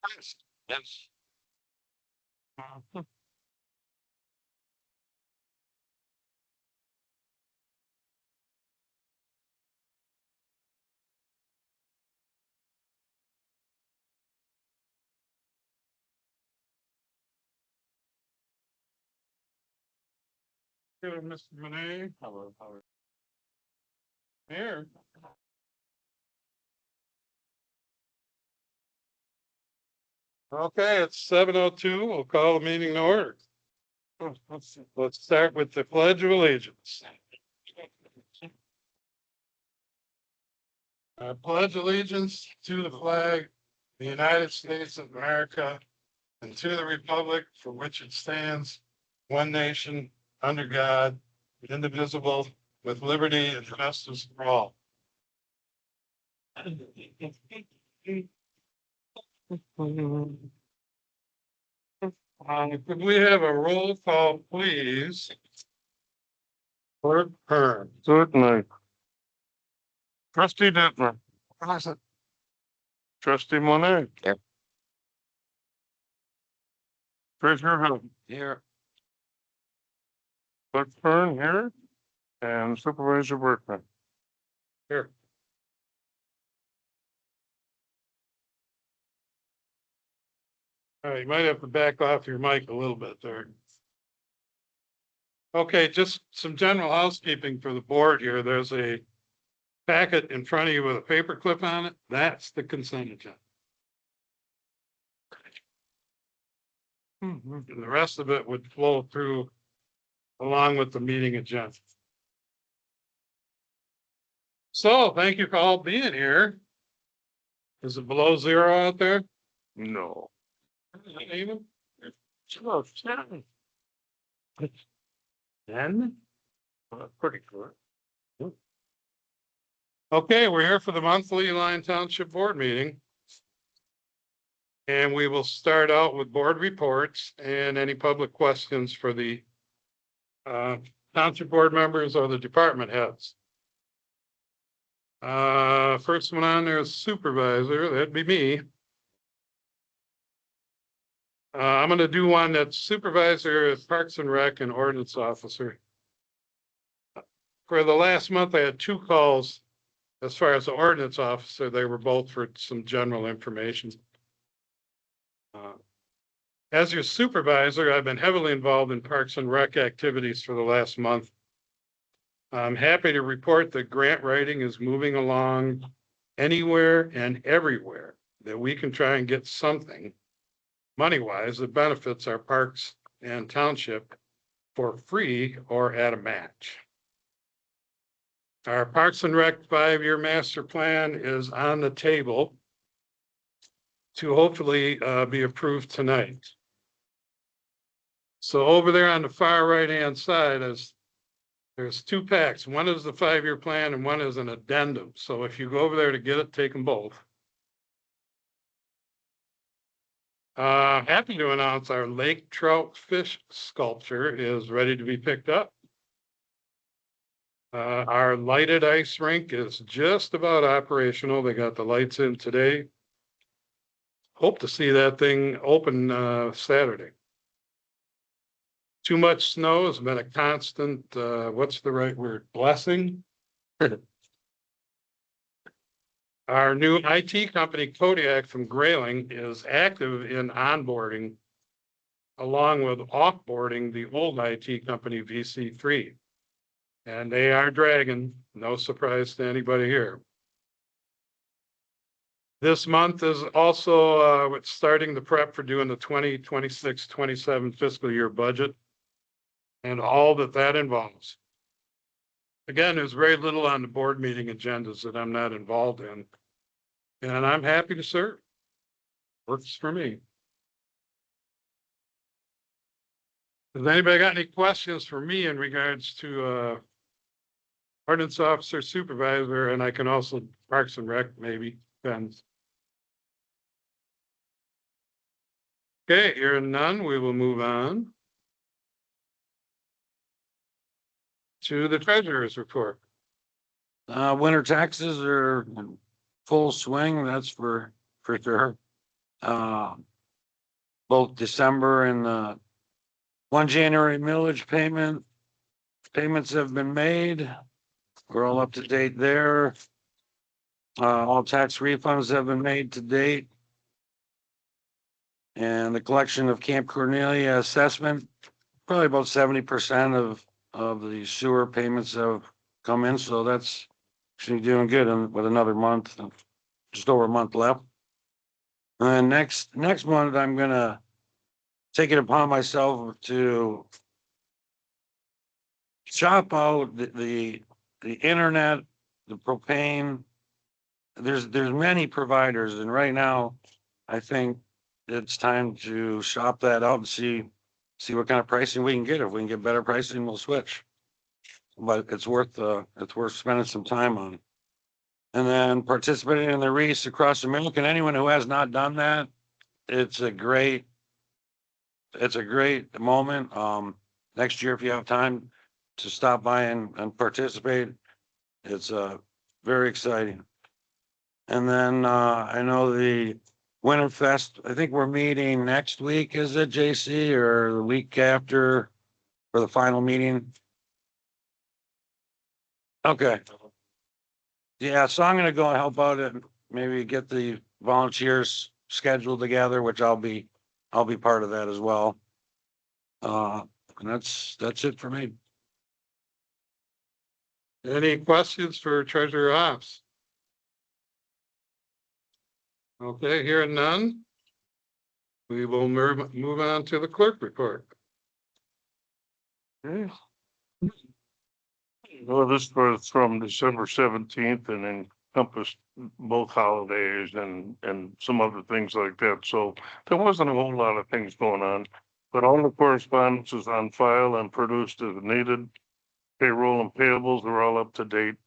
Yes. Good, Mr. Monet. Hello. Here. Okay, it's 7:02. We'll call the meeting to order. Let's start with the Pledge of Allegiance. I pledge allegiance to the flag of the United States of America and to the republic for which it stands, one nation, under God, indivisible, with liberty and justice for all. Could we have a roll call, please? Clerk Kern. Certainly. Trustee Detmer. Present. Trustee Monet. Yep. Treasurer Hill. Here. Clerk Kern here. And Supervisor Berkman. Here. All right, you might have to back off your mic a little bit there. Okay, just some general housekeeping for the board here. There's a packet in front of you with a paper clip on it. That's the consent agenda. And the rest of it would flow through along with the meeting agenda. So thank you for all being here. Is it below zero out there? No. Even? Oh, 10. 10? Pretty good. Okay, we're here for the monthly Lyon Township Board meeting. And we will start out with board reports and any public questions for the township board members or the department heads. First one on there is supervisor, that'd be me. I'm gonna do one that's supervisor, Parks and Rec, and ordinance officer. For the last month, I had 2 calls. As far as the ordinance officer, they were both for some general information. As your supervisor, I've been heavily involved in Parks and Rec activities for the last month. I'm happy to report that grant writing is moving along anywhere and everywhere that we can try and get something money-wise that benefits our parks and township for free or at a match. Our Parks and Rec 5-year master plan is on the table to hopefully be approved tonight. So over there on the far right-hand side there's 2 packs. One is the 5-year plan and one is an addendum. So if you go over there to get it, take them both. Happy to announce our lake trout fish sculpture is ready to be picked up. Our lighted ice rink is just about operational. They got the lights in today. Hope to see that thing open Saturday. Too much snow has been a constant, what's the right word, blessing? Our new IT company, Kodiak from Grayling, is active in onboarding along with offboarding the old IT company, VC3. And they are dragging, no surprise to anybody here. This month is also starting the prep for doing the 2026-27 fiscal year budget and all that involves. Again, there's very little on the board meeting agendas that I'm not involved in, and I'm happy to serve. Works for me. Has anybody got any questions for me in regards to ordinance officer, supervisor, and I can also Parks and Rec, maybe, depends. Okay, hearing none, we will move on to the treasurer's report. Winter taxes are in full swing, that's for sure. both December and 1 January millage payments have been made. We're all up to date there. All tax refunds have been made to date. And the collection of Camp Cornelia assessment, probably about 70% of the sewer payments have come in. So that's actually doing good, and with another month, just over a month left. And then next month, I'm gonna take it upon myself to shop out the internet, the propane. There's many providers, and right now, I think it's time to shop that out and see what kind of pricing we can get. If we can get better pricing, we'll switch. But it's worth spending some time on. And then participating in the race across America. And anyone who has not done that, it's a great moment. Next year, if you have time to stop by and participate, it's very exciting. And then I know the Winterfest, I think we're meeting next week, is it, JC, or the week after for the final meeting? Okay. Yeah, so I'm gonna go and help out and maybe get the volunteers scheduled together, which I'll be part of that as well. And that's it for me. Any questions for Treasurer Hobbs? Okay, hearing none. We will move on to the clerk report. Okay. Well, this was from December 17th and encompassed both holidays and some other things like that. So there wasn't a whole lot of things going on, but all the correspondence is on file and produced as needed. Payroll and payables are all up to date.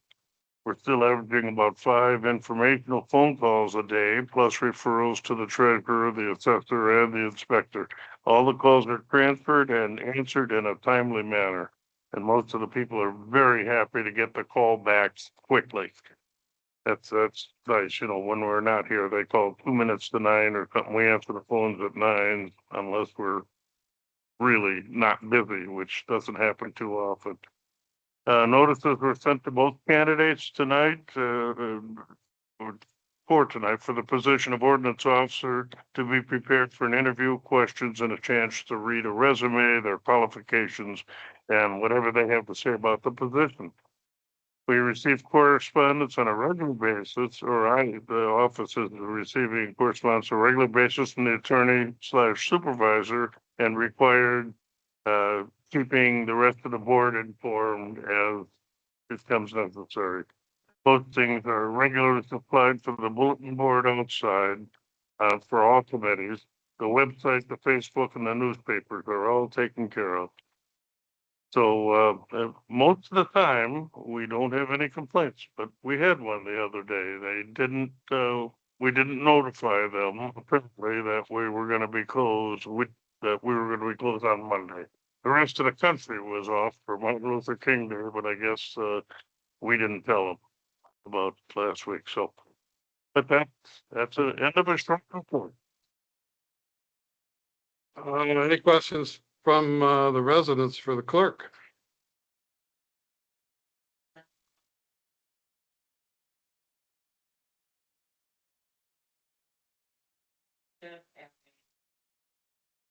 We're still averaging about 5 informational phone calls a day, plus referrals to the treasurer, the assessor, and the inspector. All the calls are transferred and answered in a timely manner. And most of the people are very happy to get the call back quickly. That's nice. You know, when we're not here, they call 2 minutes to 9 or something. We answer the phones at 9 unless we're really not busy, which doesn't happen too often. Notices were sent to both candidates tonight, for tonight, for the position of ordinance officer to be prepared for an interview, questions, and a chance to read a resume, their qualifications, and whatever they have to say about the position. We receive correspondence on a regular basis, the office is receiving correspondence on a regular basis from the attorney/supervisor and required, keeping the rest of the board informed as it becomes necessary. Postings are regularly supplied from the bulletin board outside for all committees. The website, the Facebook, and the newspapers are all taken care of. So most of the time, we don't have any complaints, but we had one the other day. We didn't notify them apparently that we were going to be closed, on Monday. The rest of the country was off for Martin Luther King Day, but I guess we didn't tell them about last week. So, but that's the end of a short report. Any questions from the residents for the clerk?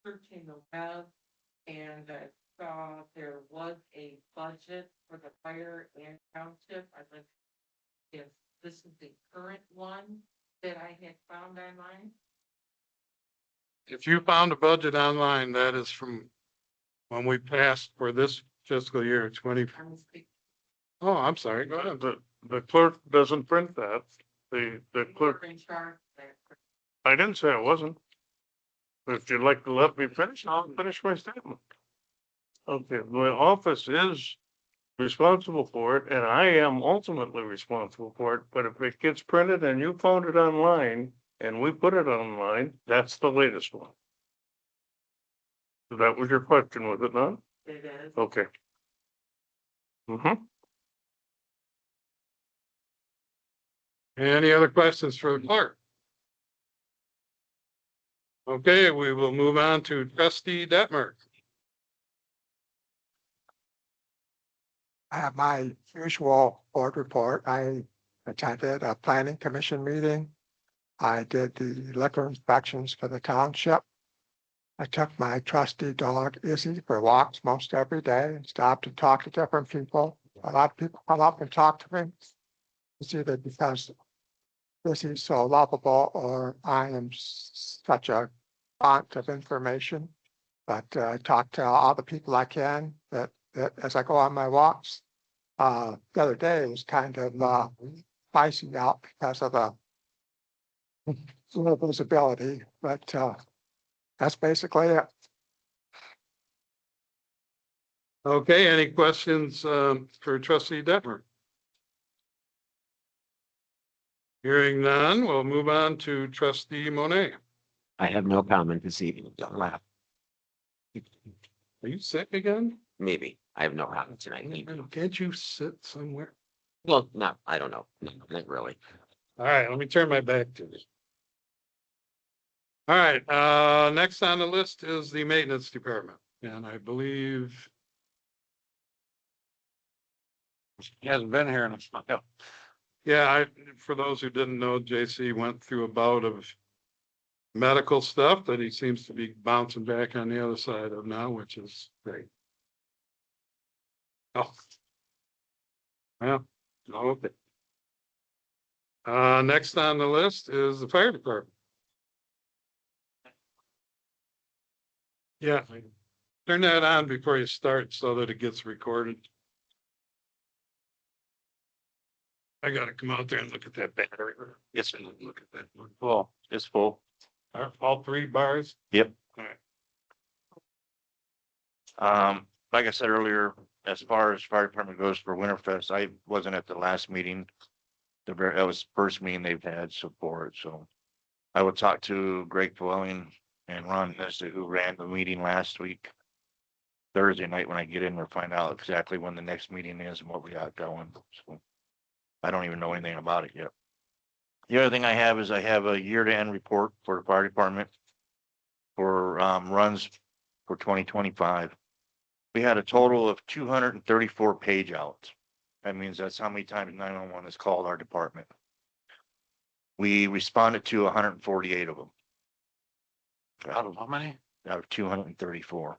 Searching the web, and I saw there was a budget for the fire and township. I'd like if this is the current one that I had found online. If you found a budget online, that is from when we passed for this fiscal year 20. Oh, I'm sorry. Go ahead. The clerk doesn't print that. The clerk. I didn't say I wasn't. If you'd like to let me finish, I'll finish my statement. Okay, my office is responsible for it, and I am ultimately responsible for it. But if it gets printed and you found it online and we put it online, that's the latest one. So that was your question, was it not? It is. Okay. Any other questions for the clerk? Okay, we will move on to trustee Detmer. I have my usual board report. I attended a planning commission meeting. I did the liquor inspections for the township. I took my trusty dog Izzy for walks most every day and stopped to talk to different people. A lot of people come up and talk to me. It's either because Izzy's so lovable or I am such a font of information. But I talk to all the people I can that as I go on my walks. The other day it was kind of spicy out because of the low visibility, but that's basically it. Okay, any questions for trustee Detmer? Hearing none, we'll move on to trustee Monet. I have no comment this evening. Don't laugh. Are you sick again? Maybe. I have no comment tonight. Can't you sit somewhere? Well, not, I don't know. No, not really. All right, let me turn my back to this. All right, next on the list is the maintenance department, and I believe, He hasn't been here in a while. yeah, for those who didn't know, JC went through a bout of medical stuff that he seems to be bouncing back on the other side of now, which is great. Oh. Well, okay. Next on the list is the fire department. Yeah, turn that on before you start so that it gets recorded. I gotta come out there and look at that battery. Yes, look at that one. Well, it's full. All three bars? Yep. All right. Like I said earlier, as far as fire department goes for Winterfest, I wasn't at the last meeting. That was the first meeting they've had support, so. I would talk to Greg Dwelling and Ron Nesta, who ran the meeting last week. Thursday night when I get in, we'll find out exactly when the next meeting is and what we got going, so. I don't even know anything about it yet. The other thing I have is I have a year to end report for the fire department. For runs for 2025. We had a total of 234 page outs. That means that's how many times 911 has called our department. We responded to 148 of them. Out of how many? Out of 234.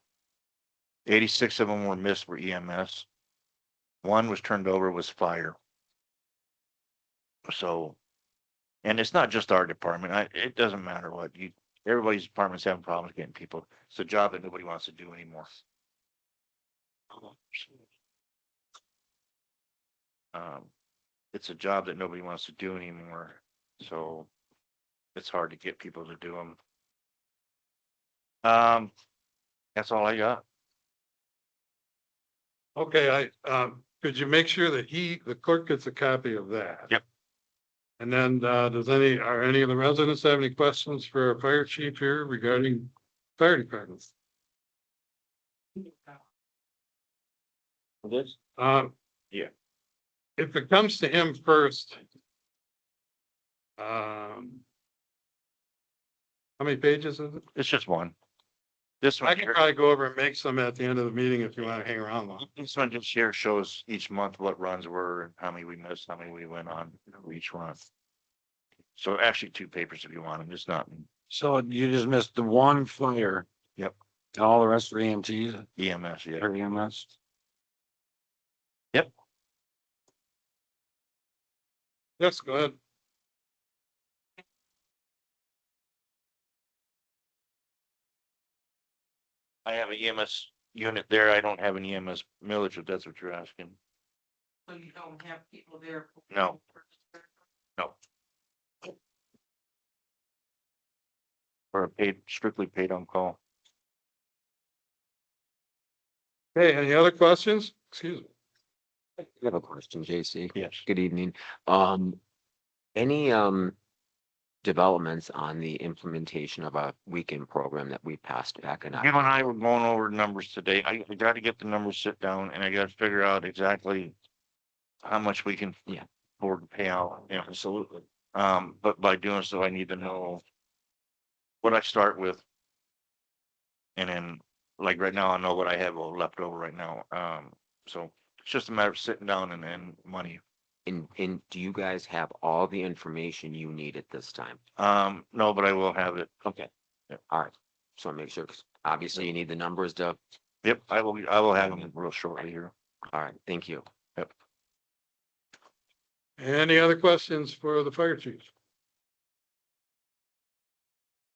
86 of them were missed for EMS. One was turned over was fire. So, and it's not just our department. It doesn't matter what you. Everybody's department's having problems getting people. It's a job that nobody wants to do anymore. It's a job that nobody wants to do anymore. So it's hard to get people to do them. That's all I got. Okay, could you make sure that the clerk gets a copy of that? Yep. And then, are any of the residents have any questions for our fire chief here regarding fire departments? This? Yeah. If it comes to him first. How many pages is it? It's just one. This I one can here, probably go over and make some at the end of the meeting if you want to hang around long. this one just here shows each month what runs were and how many we missed, how many we went on for each run. So actually 2 papers if you want them, just not So you just missed the one fire. Yep. And all the rest are EMTs EMS, yeah. or EMS. Yes, go ahead. I have an EMS unit there. I don't have an EMS millage, if that's what you're asking. So you don't have people there? No. No. Or a strictly paid on call. Okay, any other questions? Excuse me. I have a question, JC. Yes. Good evening. Any developments on the implementation of a weekend program that we passed back in You and I were going over numbers today. I got to get the numbers sit down and I got to figure out exactly how much we can afford to pay out. Yeah, absolutely. But by doing so, I need to know what I start with. And then, like right now, I know what I have left over right now. So it's just a matter of sitting down and money. And do you guys have all the information you need at this time? No, but I will have it. Okay. Yep. All right. So make sure, 'cause obviously you need the numbers to, Yep, I will have them real shortly here. all right, thank you. Any other questions for the fire chief?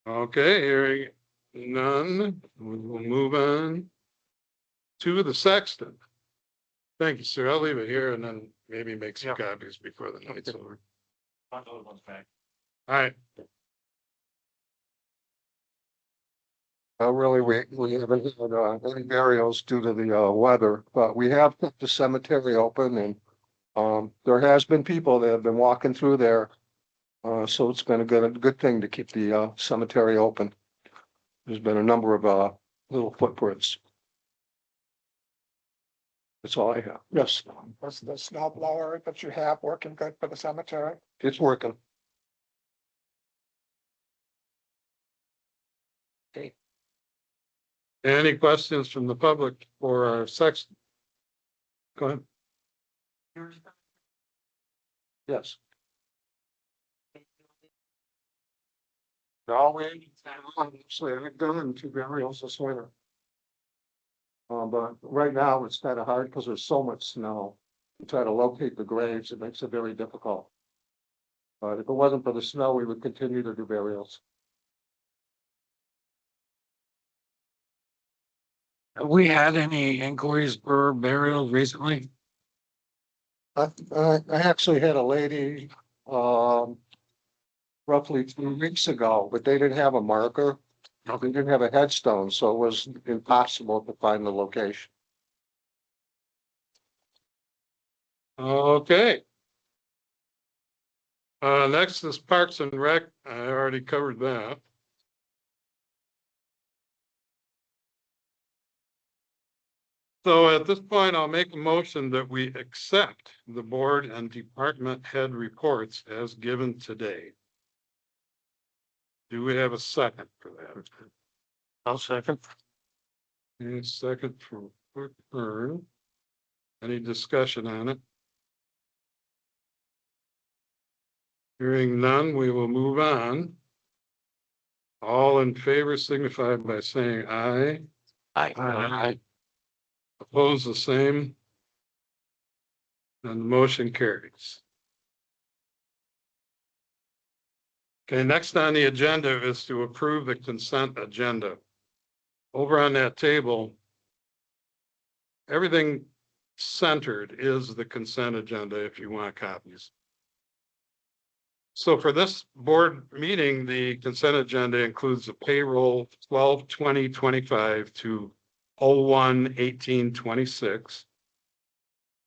Okay, hearing none, we will move on to the sexton. Thank you, sir. I'll leave it here and then maybe make some copies before the night's over. All right, Really, we haven't had any burials due to the weather, but we have kept the cemetery open and there has been people that have been walking through there. So it's been a good thing to keep the cemetery open. There's been a number of little footprints. That's all I have. Yes, Was the snow blower that you have working good for the cemetery? it's working. any questions from the public for our sexton? Go ahead. Yes. No, honestly, I've done 2 burials this winter. But right now it's kind of hard because there's so much snow. To try to locate the graves, it makes it very difficult. But if it wasn't for the snow, we would continue to do burials. Have we had any inquiries for burial recently? I actually had a lady, roughly 2 weeks ago, but they didn't have a marker. They didn't have a headstone, so it was impossible to find the location. Okay. Next is Parks and Rec. I already covered that. So at this point, I'll make a motion that we accept the board and department head reports as given today. Do we have a second for that? I'll second. Any second for Clerk Byrne? Any discussion on it? Hearing none, we will move on. All in favor signify by saying aye. Aye. Oppose the same. And the motion carries. Okay, next on the agenda is to approve the consent agenda. Over on that table, everything centered is the consent agenda if you want copies. So for this board meeting, the consent agenda includes the payroll 12/20/25 to 01/18/26.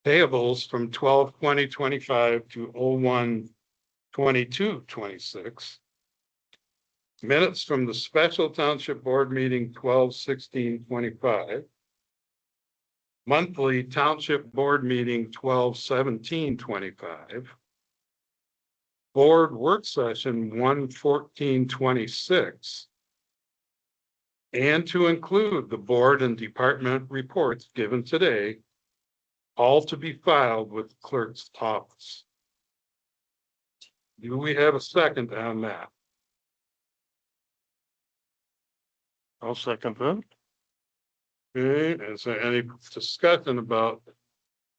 Payables from 12/20/25 to 01/22/26. Minutes from the special township board meeting 12/16/25. Monthly township board meeting 12/17/25. Board work session 1/14/26. And to include the board and department reports given today, all to be filed with the clerk's office. Do we have a second on that? I'll second that. Okay, is there any discussion about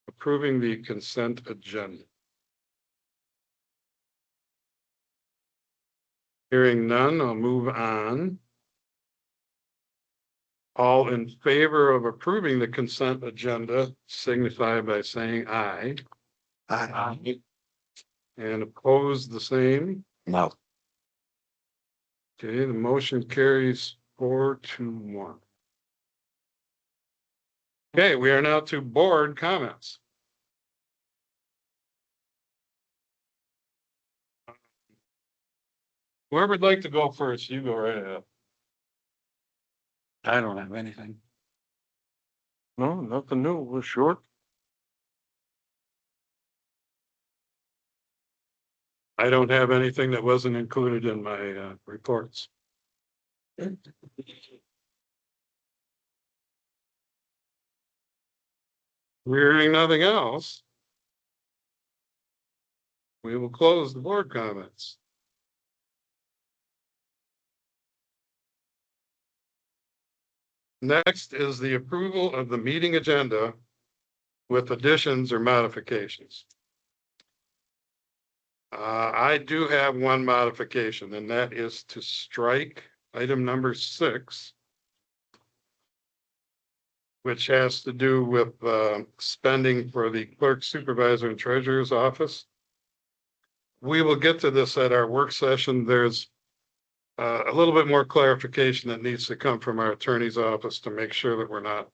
approving the consent agenda? Hearing none, I'll move on. All in favor of approving the consent agenda signify by saying aye. Aye. And oppose the same. No. Okay, the motion carries 4-1. Okay, we are now to board comments. Whoever would like to go first, you go right ahead. I don't have anything. No, nothing new. It was short. I don't have anything that wasn't included in my reports. Hearing nothing else, we will close the board comments. Next is the approval of the meeting agenda with additions or modifications. I do have one modification, and that is to strike item number 6, which has to do with spending for the clerk, supervisor, and treasurer's office. We will get to this at our work session. There's a little bit more clarification that needs to come from our attorney's office to make sure that we're not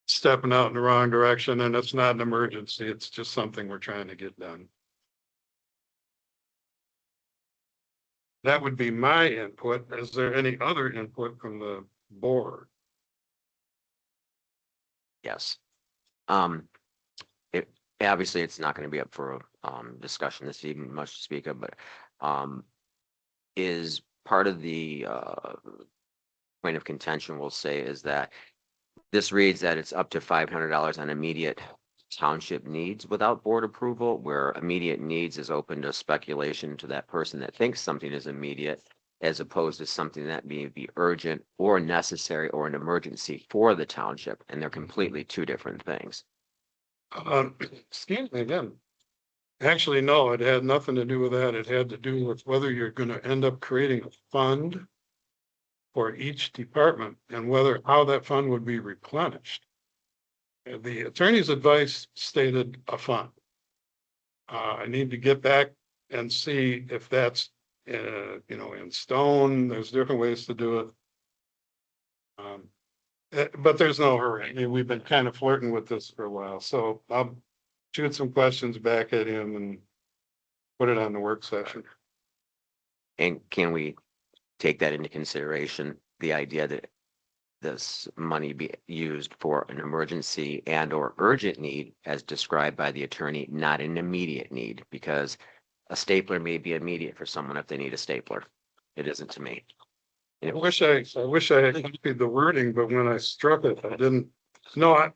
stepping out in the wrong direction, and it's not an emergency. It's just something we're trying to get done. That would be my input. Is there any other input from the board? Yes. It, obviously, it's not going to be up for discussion this evening, much to speak of, but is part of the point of contention, we'll say, is that this reads that it's up to $500 on immediate township needs without board approval, where immediate needs is open to speculation to that person that thinks something is immediate, as opposed to something that may be urgent or necessary or an emergency for the township, and they're completely two different things. Excuse me again. Actually, no, it had nothing to do with that. It had to do with whether you're going to end up creating a fund for each department and how that fund would be replenished. The attorney's advice stated a fund. I need to get back and see if that's, in stone. There's different ways to do it. But there's no hurry. I mean, we've been kind of flirting with this for a while, so I'll shoot some questions back at him and put it on the work session. And can we take that into consideration, the idea that this money be used for an emergency and or urgent need as described by the attorney, not an immediate need, because a stapler may be immediate for someone if they need a stapler. It isn't to me. I wish I had copied the wording, but when I struck it, I didn't. No, I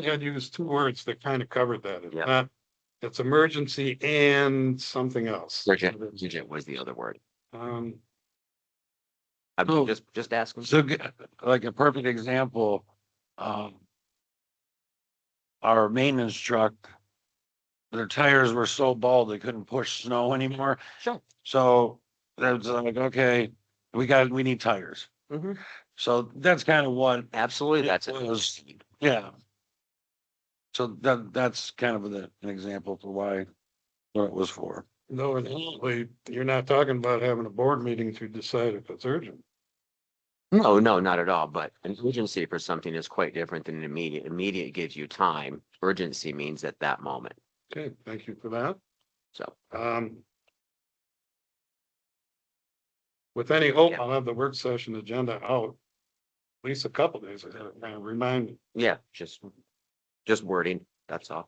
had used 2 words that kind of covered that. It's not, it's emergency and something else. Urgent was the other word. I'm So- just asking. So like a perfect example, our maintenance truck, their tires were so bald they couldn't push snow anymore. Sure. So that's like, okay, we need tires. Mhm. So that's kind of what Absolutely, that's it it. was. Yeah. So that's kind of an example for what it was for. No, inherently, you're not talking about having a board meeting to decide if it's urgent. No, not at all. But an urgency for something is quite different than an immediate. Immediate gives you time. Urgency means at that moment. Okay, thank you for that. So, With any hope, I'll have the work session agenda out at least a couple days ahead, kind of remind me. yeah, just wording. That's all.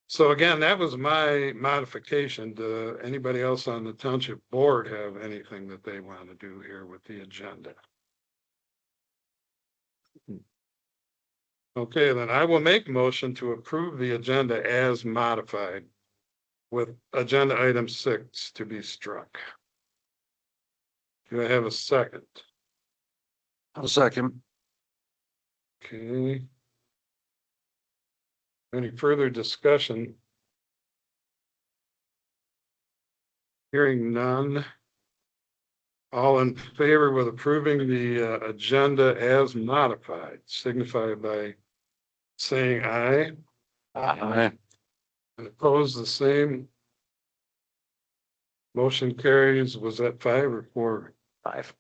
So again, that was my modification. Do anybody else on the township board have anything that they want to do here with the agenda? Okay, then I will make a motion to approve the agenda as modified with agenda item 6 to be struck. Do I have a second? A second. Okay. Any further discussion? Hearing none. All in favor with approving the agenda as modified, signify by saying aye. Aye. And opposed, the same. Motion carries. Was that 5 or 4? 5.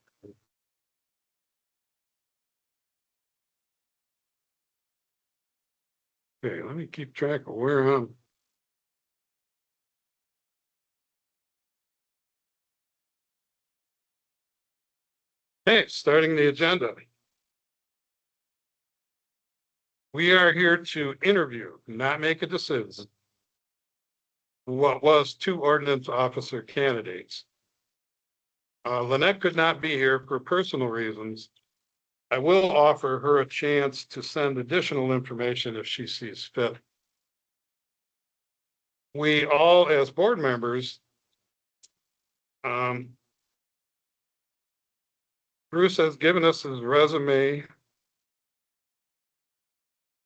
Okay, let me keep track of where I'm. Okay, starting the agenda. We are here to interview, not make a decision. What was 2 ordinance officer candidates. Lynette could not be here for personal reasons. I will offer her a chance to send additional information if she sees fit. We all, as board members, Bruce has given us his resume.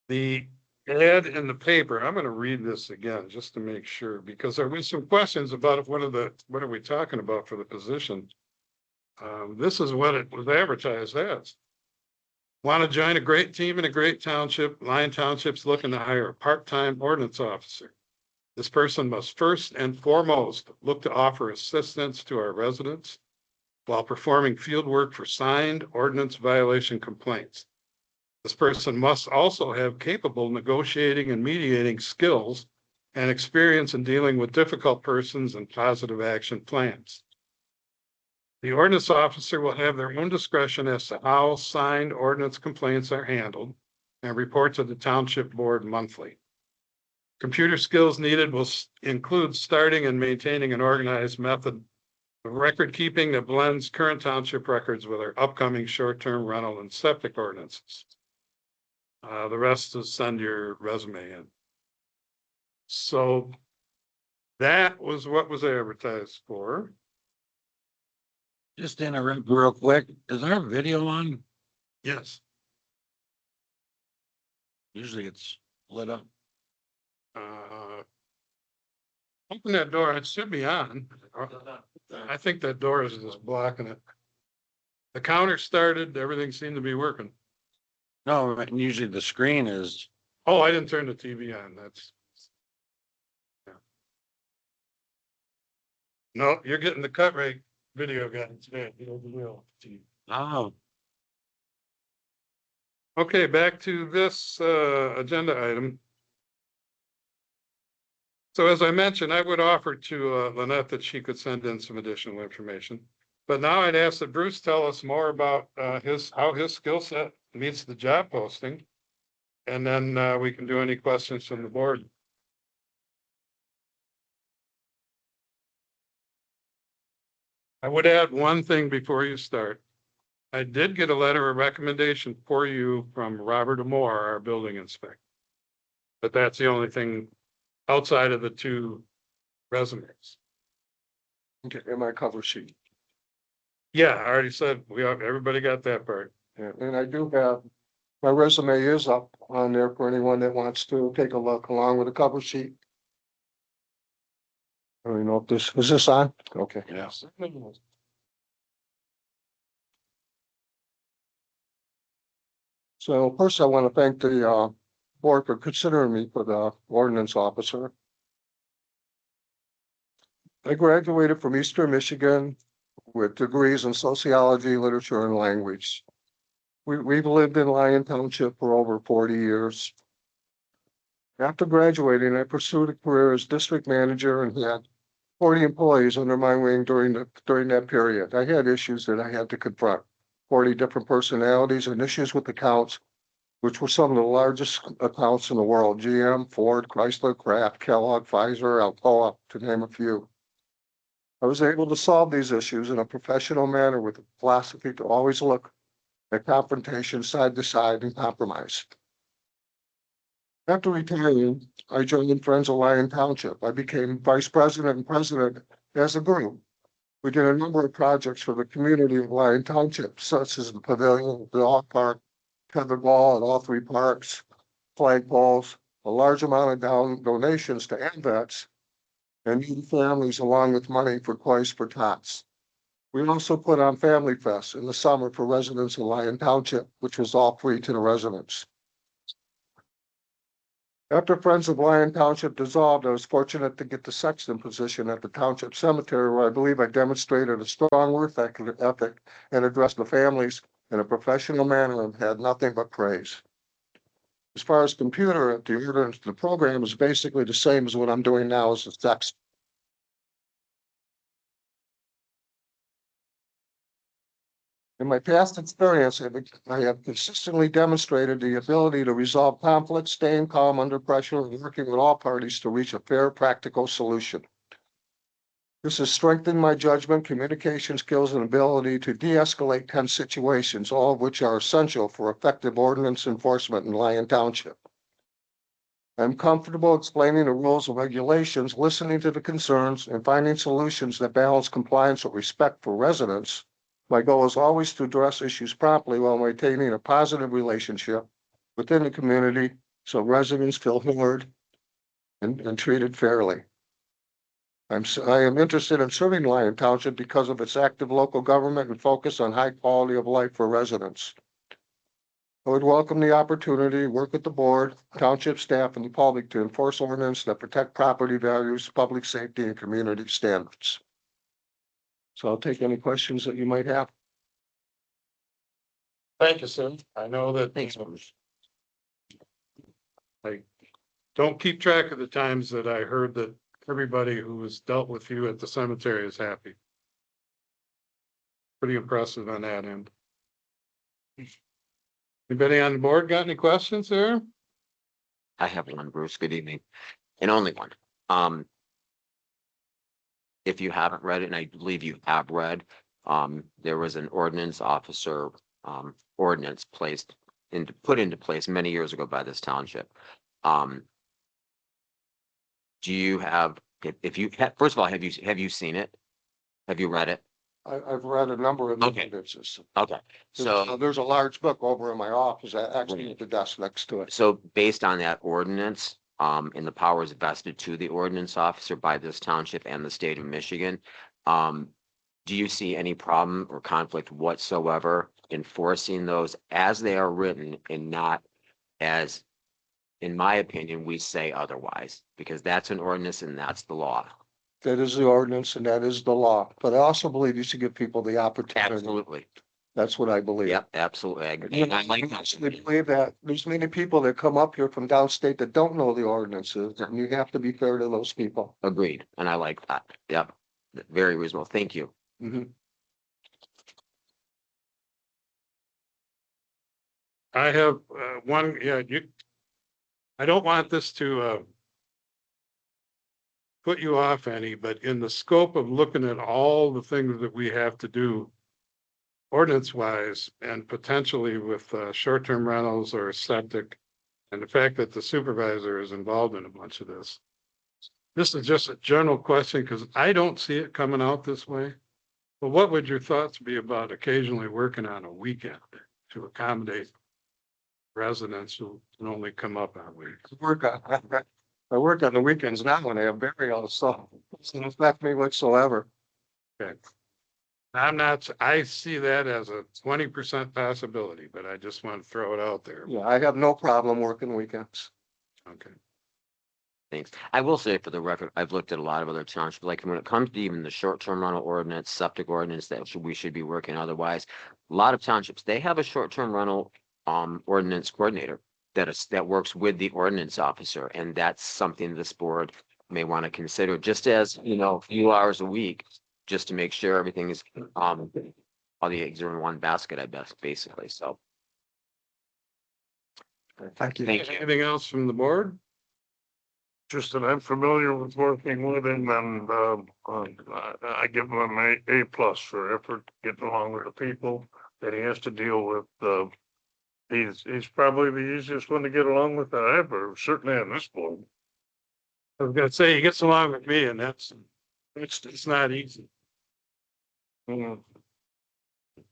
The ad in the paper, I'm going to read this again just to make sure, because there were some questions about what are we talking about for the position. This is what it was advertised as. Want to join a great team in a great township? Lyon Township's looking to hire a part-time ordinance officer. This person must first and foremost look to offer assistance to our residents while performing field work for signed ordinance violation complaints. This person must also have capable negotiating and mediating skills and experience in dealing with difficult persons and positive action plans. The ordinance officer will have their own discretion as to how signed ordinance complaints are handled and report to the township board monthly. Computer skills needed will include starting and maintaining an organized method of record keeping that blends current township records with our upcoming short-term rental and septic ordinances. The rest is send your resume in. So that was what was advertised for. Just interrupt real quick. Is our video on? Yes. Usually it's lit up. Open that door. It should be on. I think that door is just blocking it. The counter started. Everything seemed to be working. No, usually the screen is. Oh, I didn't turn the TV on. That's. Yeah. No, you're getting the cut rate video guide today. You know, the real TV. Oh, Okay, back to this agenda item. So as I mentioned, I would offer to Lynette that she could send in some additional information. But now I'd ask that Bruce tell us more about how his skill set meets the job posting. And then we can do any questions from the board. I would add one thing before you start. I did get a letter of recommendation for you from Robert Amore, our building inspector. But that's the only thing outside of the two resumes. Okay, in my cover sheet. Yeah, I already said everybody got that part. Yeah, and I do have, my resume is up on there for anyone that wants to take a look along with the cover sheet. I don't know if is this on? Okay. yeah. So first I want to thank the board for considering me for the ordinance officer. I graduated from Eastern Michigan with degrees in sociology, literature, and language. We've lived in Lyon Township for over 40 years. After graduating, I pursued a career as district manager and had 40 employees under my wing during that period. I had issues that I had to confront, 40 different personalities and issues with accounts, which were some of the largest accounts in the world: GM, Ford, Chrysler, Kraft, Kellogg, Pfizer, Alcoa, to name a few. I was able to solve these issues in a professional manner with a philosophy to always look at confrontation side to side and compromise. After retiring, I joined Friends of Lyon Township. I became vice president and president as a group. We did a number of projects for the community of Lyon Township, such as the pavilion, the dog park, tethered wall at all three parks, flagpoles, a large amount of donations to AMVETS and needy families, along with money for toys for tots. We also put on Family Fest in the summer for residents of Lyon Township, which was all free to the residents. After Friends of Lyon Township dissolved, I was fortunate to get the sexton position at the Township Cemetery, where I believe I demonstrated a strong work ethic and addressed the families in a professional manner and had nothing but praise. As far as computer, the program is basically the same as what I'm doing now as a sexton. In my past experience, I have consistently demonstrated the ability to resolve conflicts, staying calm under pressure, and working with all parties to reach a fair, practical solution. This has strengthened my judgment, communication skills, and ability to de-escalate tense situations, all of which are essential for effective ordinance enforcement in Lyon Township. I'm comfortable explaining the rules and regulations, listening to the concerns, and finding solutions that balance compliance with respect for residents. My goal is always to address issues promptly while maintaining a positive relationship within the community so residents feel heard and treated fairly. I am interested in serving Lyon Township because of its active local government and focus on high quality of life for residents. I would welcome the opportunity to work with the board, township staff, and the public to enforce ordinance that protect property values, public safety, and community standards. So I'll take any questions that you might have. Thank you, sir. I know that. Thanks. I don't keep track of the times that I heard that everybody who has dealt with you at the cemetery is happy. Pretty impressive on that end. Anybody on the board got any questions there? I have one, Bruce. Good evening. And only one. If you haven't read it, and I believe you have read, there was an ordinance officer, ordinance put into place many years ago by this township. Do you have, if you, first of all, have you seen it? Have you read it? I've read a number of Okay. ordinances. Okay, so. There's a large book over in my office, actually at the desk next to it. So based on that ordinance, and the powers vested to the ordinance officer by this township and the state of Michigan, do you see any problem or conflict whatsoever enforcing those as they are written and not as, in my opinion, we say otherwise? Because that's an ordinance and that's the law. That is the ordinance and that is the law, but I also believe you should give people the opportunity. Absolutely. That's what I believe. Yep, absolutely. I agree. And I like that. actually believe that there's many people that come up here from downstate that don't know the ordinances, and you have to be fair to those people. Agreed. And I like that. Yep. Very reasonable. Thank you. Mhm. I have one, I don't want this to put you off any, but in the scope of looking at all the things that we have to do ordinance wise and potentially with short-term rentals or septic, and the fact that the supervisor is involved in a bunch of this. This is just a general question because I don't see it coming out this way. But what would your thoughts be about occasionally working on a weekend to accommodate residents who can only come up on weeks? I work on the weekends now when I have burials, so it doesn't affect me whatsoever. Okay. I see that as a 20% possibility, but I just want to throw it out there. Yeah, I have no problem working weekends. Okay. Thanks. I will say for the record, I've looked at a lot of other townships, like when it comes to even the short-term rental ordinance, septic ordinance that we should be working otherwise. A lot of townships, they have a short-term rental ordinance coordinator that works with the ordinance officer. And that's something this board may want to consider, just as, a few hours a week, just to make sure everything is all the eggs are in one basket, I guess, basically. So Thank you. thank you. Anything else from the board? Just that I'm familiar with working with him and, I give him an A+ for effort getting along with the people that he has to deal with. He's probably the easiest one to get along with that I ever, certainly on this board. I was gonna say, he gets along with me and it's not easy. Mm,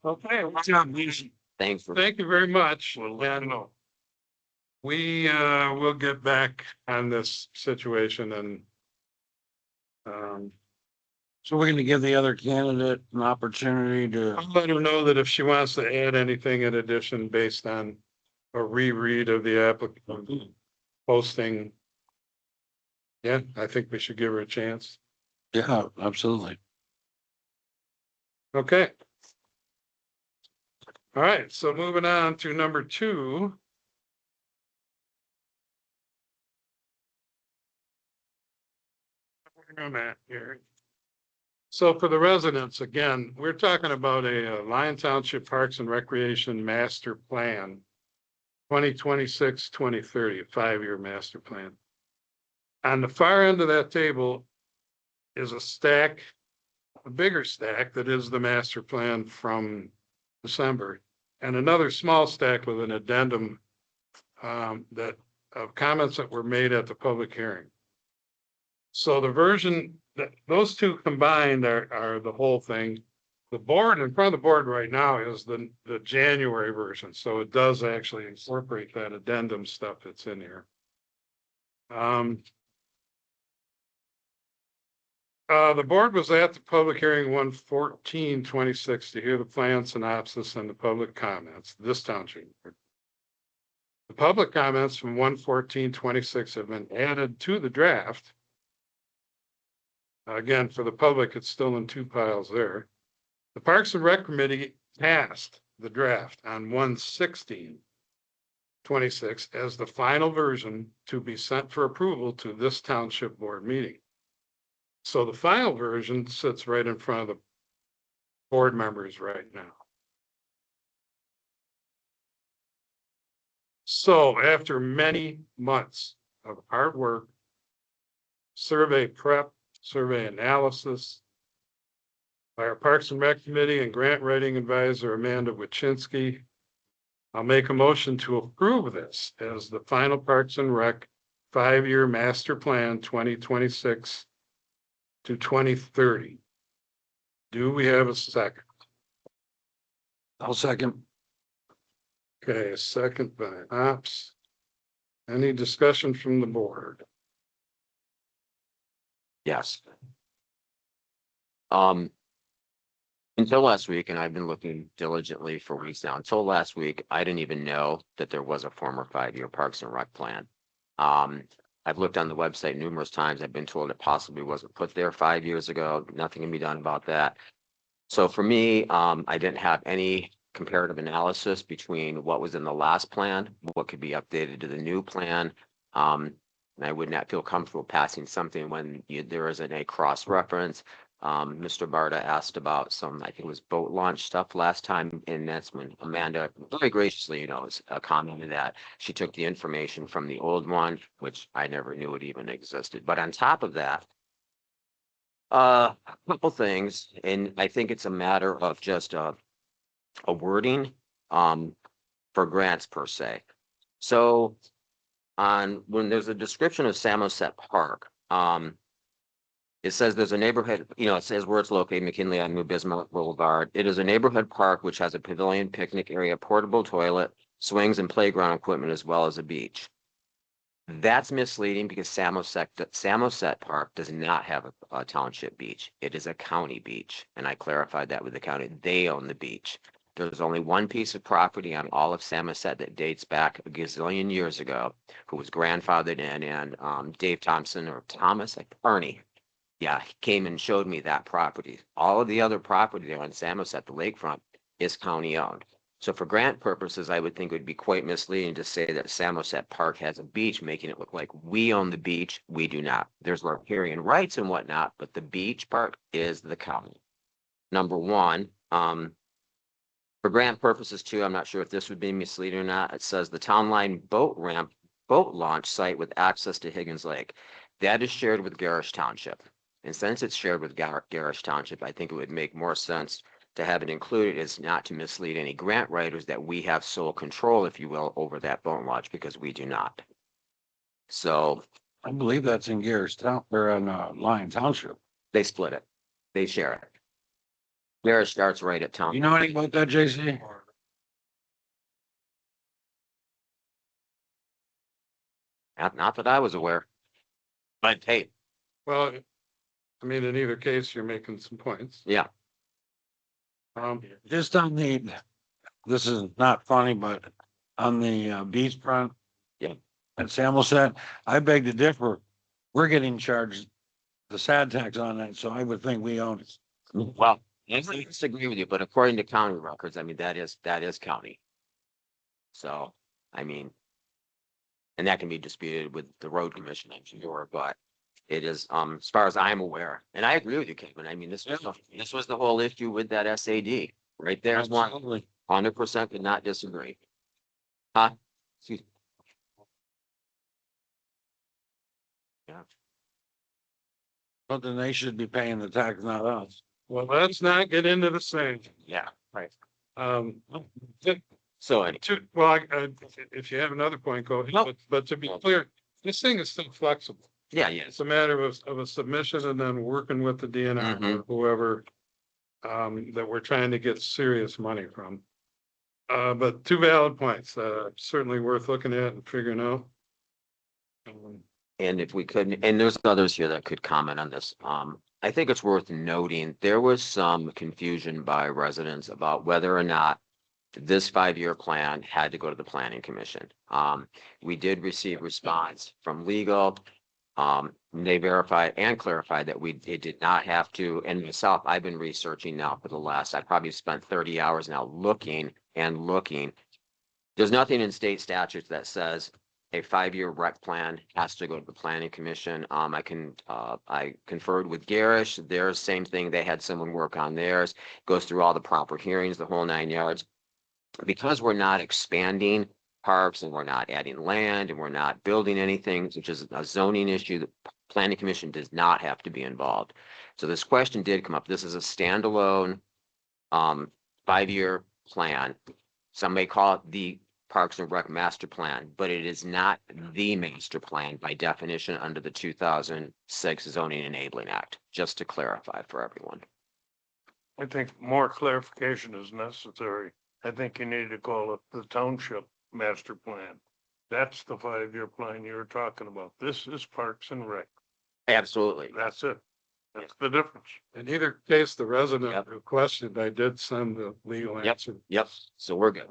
Okay, well, John, Thanks for. thank you very much. We'll let you And know. we will get back on this situation and So we're gonna give the other candidate an opportunity to, I'll let her know that if she wants to add anything in addition based on a reread of the applicant posting. Yeah, I think we should give her a chance. yeah, absolutely. Okay. All right, so moving on to number 2. Where am I at here? So for the residents, again, we're talking about a Lyon Township Parks and Recreation Master Plan. 2026-2030, a 5-year master plan. On the far end of that table is a stack a bigger stack that is the master plan from December, and another small stack with an addendum that of comments that were made at the public hearing. So the version that those two combined are the whole thing. The board in front of the board right now is the January version, so it does actually incorporate that addendum stuff that's in here. The board was at the public hearing 1/14/26 to hear the plan synopsis and the public comments, this township. The public comments from 1/14/26 have been added to the draft. Again, for the public, it's still in two piles there. The Parks and Rec Committee passed the draft on 1/16/26 as the final version to be sent for approval to this township board meeting. So the final version sits right in front of the board members right now. So after many months of hard work, survey prep, survey analysis by our Parks and Rec Committee and grant writing advisor Amanda Wachinski, I'll make a motion to approve this as the final Parks and Rec 5-year master plan 2026 to 2030. Do we have a second? I'll second. Okay, a second by Ops. Any discussion from the board? Yes. Until last week, and I've been looking diligently for weeks now, until last week, I didn't even know that there was a former 5-year Parks and Rec plan. I've looked on the website numerous times. I've been told it possibly wasn't put there 5 years ago. Nothing can be done about that. So for me, I didn't have any comparative analysis between what was in the last plan, what could be updated to the new plan. And I would not feel comfortable passing something when there isn't a cross-reference. Mr. Barta asked about some, I think it was boat launch stuff last time, and that's when Amanda very graciously, commented that she took the information from the old one, which I never knew it even existed. But on top of that, a couple things, and I think it's a matter of just a wording for grants per se. So when there's a description of Samoset Park, it says there's a neighborhood, it says where it's located, McKinley on New Bismarck Boulevard. It is a neighborhood park which has a pavilion, picnic area, portable toilet, swings and playground equipment, as well as a beach. That's misleading because Samoset Park does not have a township beach. It is a county beach. And I clarified that with the county. They own the beach. There's only one piece of property on all of Samoset that dates back a gazillion years ago, who was grandfathered in, and Dave Thompson or Thomas, Ernie. Yeah, he came and showed me that property. All of the other property there on Samoset, the lakefront, is county owned. So for grant purposes, I would think it would be quite misleading to say that Samoset Park has a beach, making it look like we own the beach. We do not. There's riparian rights and whatnot, but the beach part is the county. Number one, for grant purposes too, I'm not sure if this would be misleading or not. It says the town line boat launch site with access to Higgins Lake. That is shared with Garish Township. And since it's shared with Garish Township, I think it would make more sense to have it included as not to mislead any grant writers that we have sole control, if you will, over that boat launch, because we do not. So I believe that's in Garish Town, or in Lyon Township. they split it. They share it. Garish starts right at town. You know anything about that, JC? Not that I was aware. But hey, Well, I mean, in either case, you're making some points. yeah, Just on this is not funny, but on the beachfront. Yeah. At Samoset, I beg to differ. We're getting charged the sad tax on that, so I would think we own it. well, I disagree with you, but according to county records, I mean, that is county. So, I mean, and that can be disputed with the road commission, I'm sure, but it is, as far as I'm aware, and I agree with you, Kevin. I mean, this was the whole issue with that SAD. Right there's one, Absolutely. 100% could not disagree. Huh? Excuse me. Yeah. But then they should be paying the tax, not us. Well, let's not get into the same. Yeah, right. Um, So anyway, well, if you have another point, go ahead. No. But to be clear, this thing is still flexible. yeah, yes. It's a matter of a submission and then working with the DNR or whoever that we're trying to get serious money from. But two valid points, certainly worth looking at and figuring out. And if we could, and there's others here that could comment on this. I think it's worth noting, there was some confusion by residents about whether or not this 5-year plan had to go to the planning commission. We did receive response from legal. They verified and clarified that it did not have to. And myself, I've been researching now for the last, I probably spent 30 hours now looking. There's nothing in state statutes that says a 5-year rec plan has to go to the planning commission. I conferred with Garish, their same thing. They had someone work on theirs, goes through all the proper hearings, the whole 9 yards. Because we're not expanding parks and we're not adding land and we're not building anything, which is a zoning issue, the planning commission does not have to be involved. So this question did come up. This is a standalone 5-year plan. Some may call it the Parks and Rec master plan, but it is not the master plan by definition under the 2006 Zoning Enabling Act, just to clarify for everyone. I think more clarification is necessary. I think you need to call it the township master plan. That's the 5-year plan you were talking about. This is Parks and Rec. Absolutely. That's it. That's the difference. In either case, the resident Yep. who questioned, I did send the legal Yep. answer. Yep. So we're good.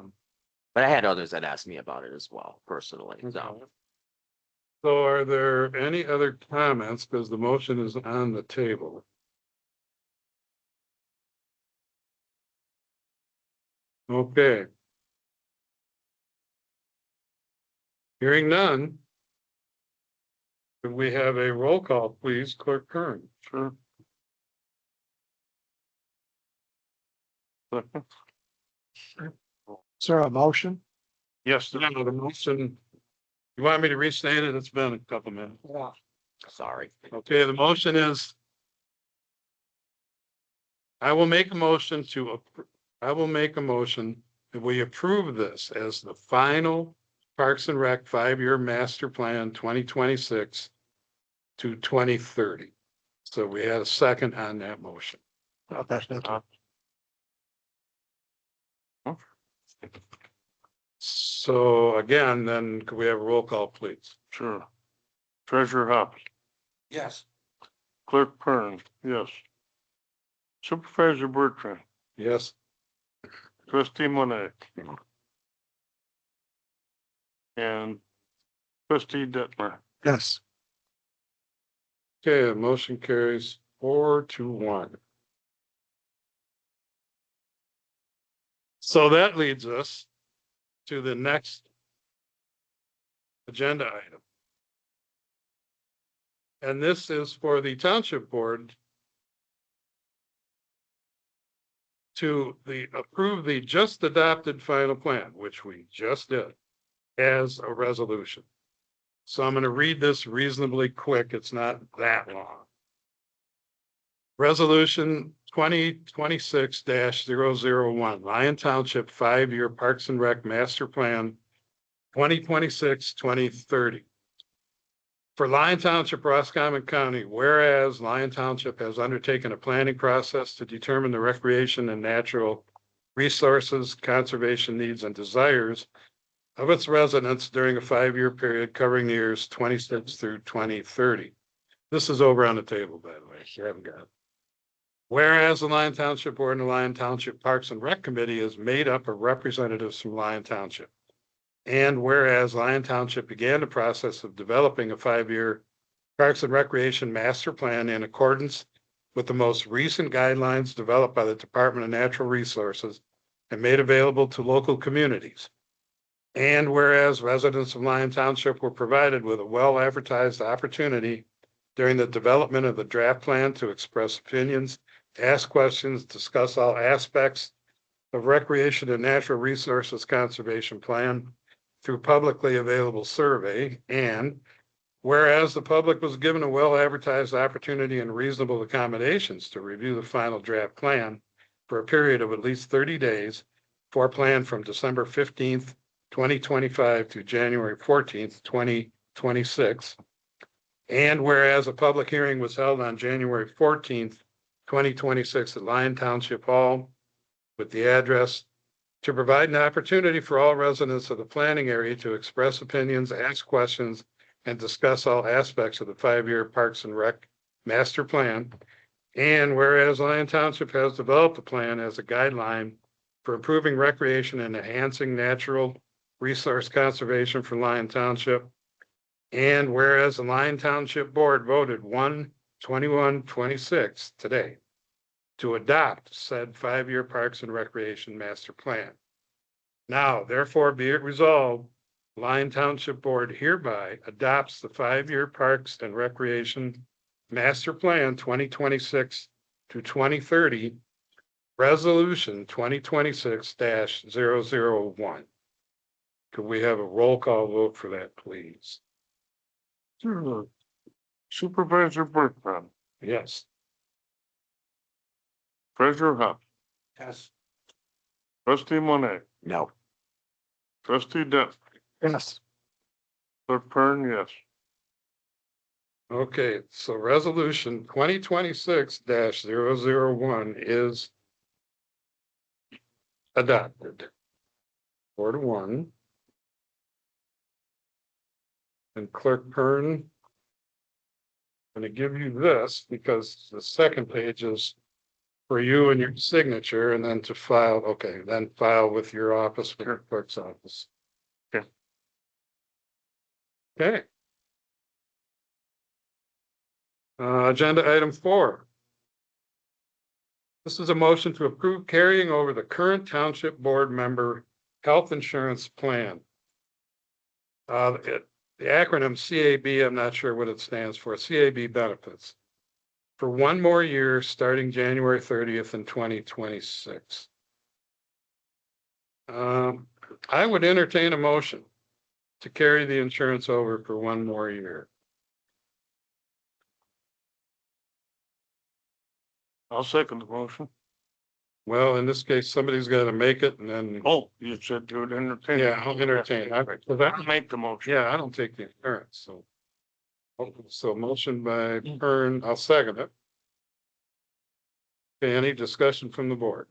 But I had others that asked me about it as well, personally. So So are there any other comments? Because the motion is on the table. Okay. Hearing none. Could we have a roll call, please, Clerk Kern? Sure. Is there a motion? Yes, No, the motion, you want me to restate it? It's been a couple minutes. Yeah. sorry. Okay, the motion is I will make a motion that we approve this as the final Parks and Rec 5-year master plan 2026 to 2030. So we had a second on that motion. Oh, that's not. So again, then could we have a roll call, please? sure. Treasurer Hoppes, Yes. Clerk Kern, yes. Supervisor Bertrand, Yes. Trustee Monet. And Trustee Detmer. Yes. Okay, the motion carries 4-1. So that leads us to the next agenda item. And this is for the Township Board to approve the just adopted final plan, which we just did, as a resolution. So I'm going to read this reasonably quick. It's not that long. Resolution 2026-001, Lyon Township 5-year Parks and Rec Master Plan 2026-2030. For Lyon Township, Roscommon County, whereas Lyon Township has undertaken a planning process to determine the recreation and natural resources, conservation needs, and desires of its residents during a 5-year period covering the years 26 through 2030. This is over on the table, by the way, if you haven't got it. Whereas the Lyon Township Board and the Lyon Township Parks and Rec Committee is made up of representatives from Lyon Township. And whereas Lyon Township began the process of developing a 5-year Parks and Recreation Master Plan in accordance with the most recent guidelines developed by the Department of Natural Resources and made available to local communities. And whereas residents of Lyon Township were provided with a well-advertised opportunity during the development of the draft plan to express opinions, ask questions, discuss all aspects of recreation and natural resources conservation plan through publicly available survey. And Whereas the public was given a well-advertised opportunity and reasonable accommodations to review the final draft plan for a period of at least 30 days for plan from December 15th, 2025 to January 14th, 2026. And whereas a public hearing was held on January 14th, 2026 at Lyon Township Hall with the address to provide an opportunity for all residents of the planning area to express opinions, ask questions, and discuss all aspects of the 5-year Parks and Rec master plan. And whereas Lyon Township has developed a plan as a guideline for improving recreation and enhancing natural resource conservation for Lyon Township. And whereas the Lyon Township Board voted 1/21/26 today to adopt said 5-year Parks and Recreation master plan. Now, therefore, be it resolved, Lyon Township Board hereby adopts the 5-year Parks and Recreation Master Plan 2026 to 2030, Resolution 2026-001. Could we have a roll call vote for that, please? Sure. Supervisor Bertrand, Yes. Treasurer Hunt, Yes. trustee Monet, No. trustee Dent, Yes, clerk Kern, yes. Okay, so resolution 2026-001 is adopted. 4-1. And Clerk Kern, I'm going to give you this because the second page is for you and your signature, and then to file, okay, then file with your office, with your clerk's office. Okay. Okay. Agenda item 4. This is a motion to approve carrying over the current township board member health insurance plan. The acronym CAB, I'm not sure what it stands for, CAB benefits, for 1 more year starting January 30th in 2026. I would entertain a motion to carry the insurance over for 1 more year. I'll second the motion. Well, in this case, somebody's got to make it, and then, Oh, you said you would entertain. yeah, I'll entertain. I'll make the motion. Yeah, I don't take the insurance, so. So motion by Kern, I'll second it. Okay, any discussion from the board?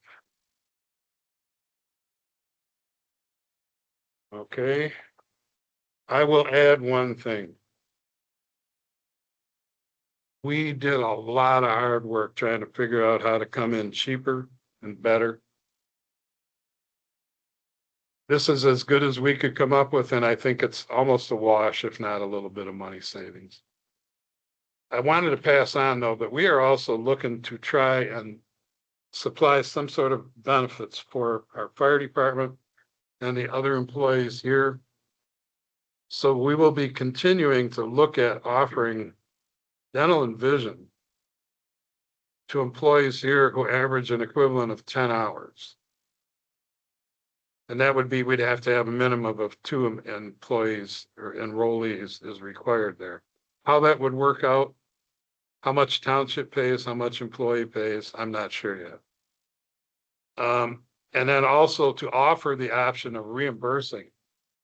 Okay. I will add one thing. We did a lot of hard work trying to figure out how to come in cheaper and better. This is as good as we could come up with, and I think it's almost a wash, if not a little bit of money savings. I wanted to pass on, though, that we are also looking to try and supply some sort of benefits for our fire department and the other employees here. So we will be continuing to look at offering dental and vision to employees here who average an equivalent of 10 hours. And that would be, we'd have to have a minimum of 2 employees or enrollees is required there. How that would work out, how much township pays, how much employee pays, I'm not sure yet. And then also to offer the option of reimbursing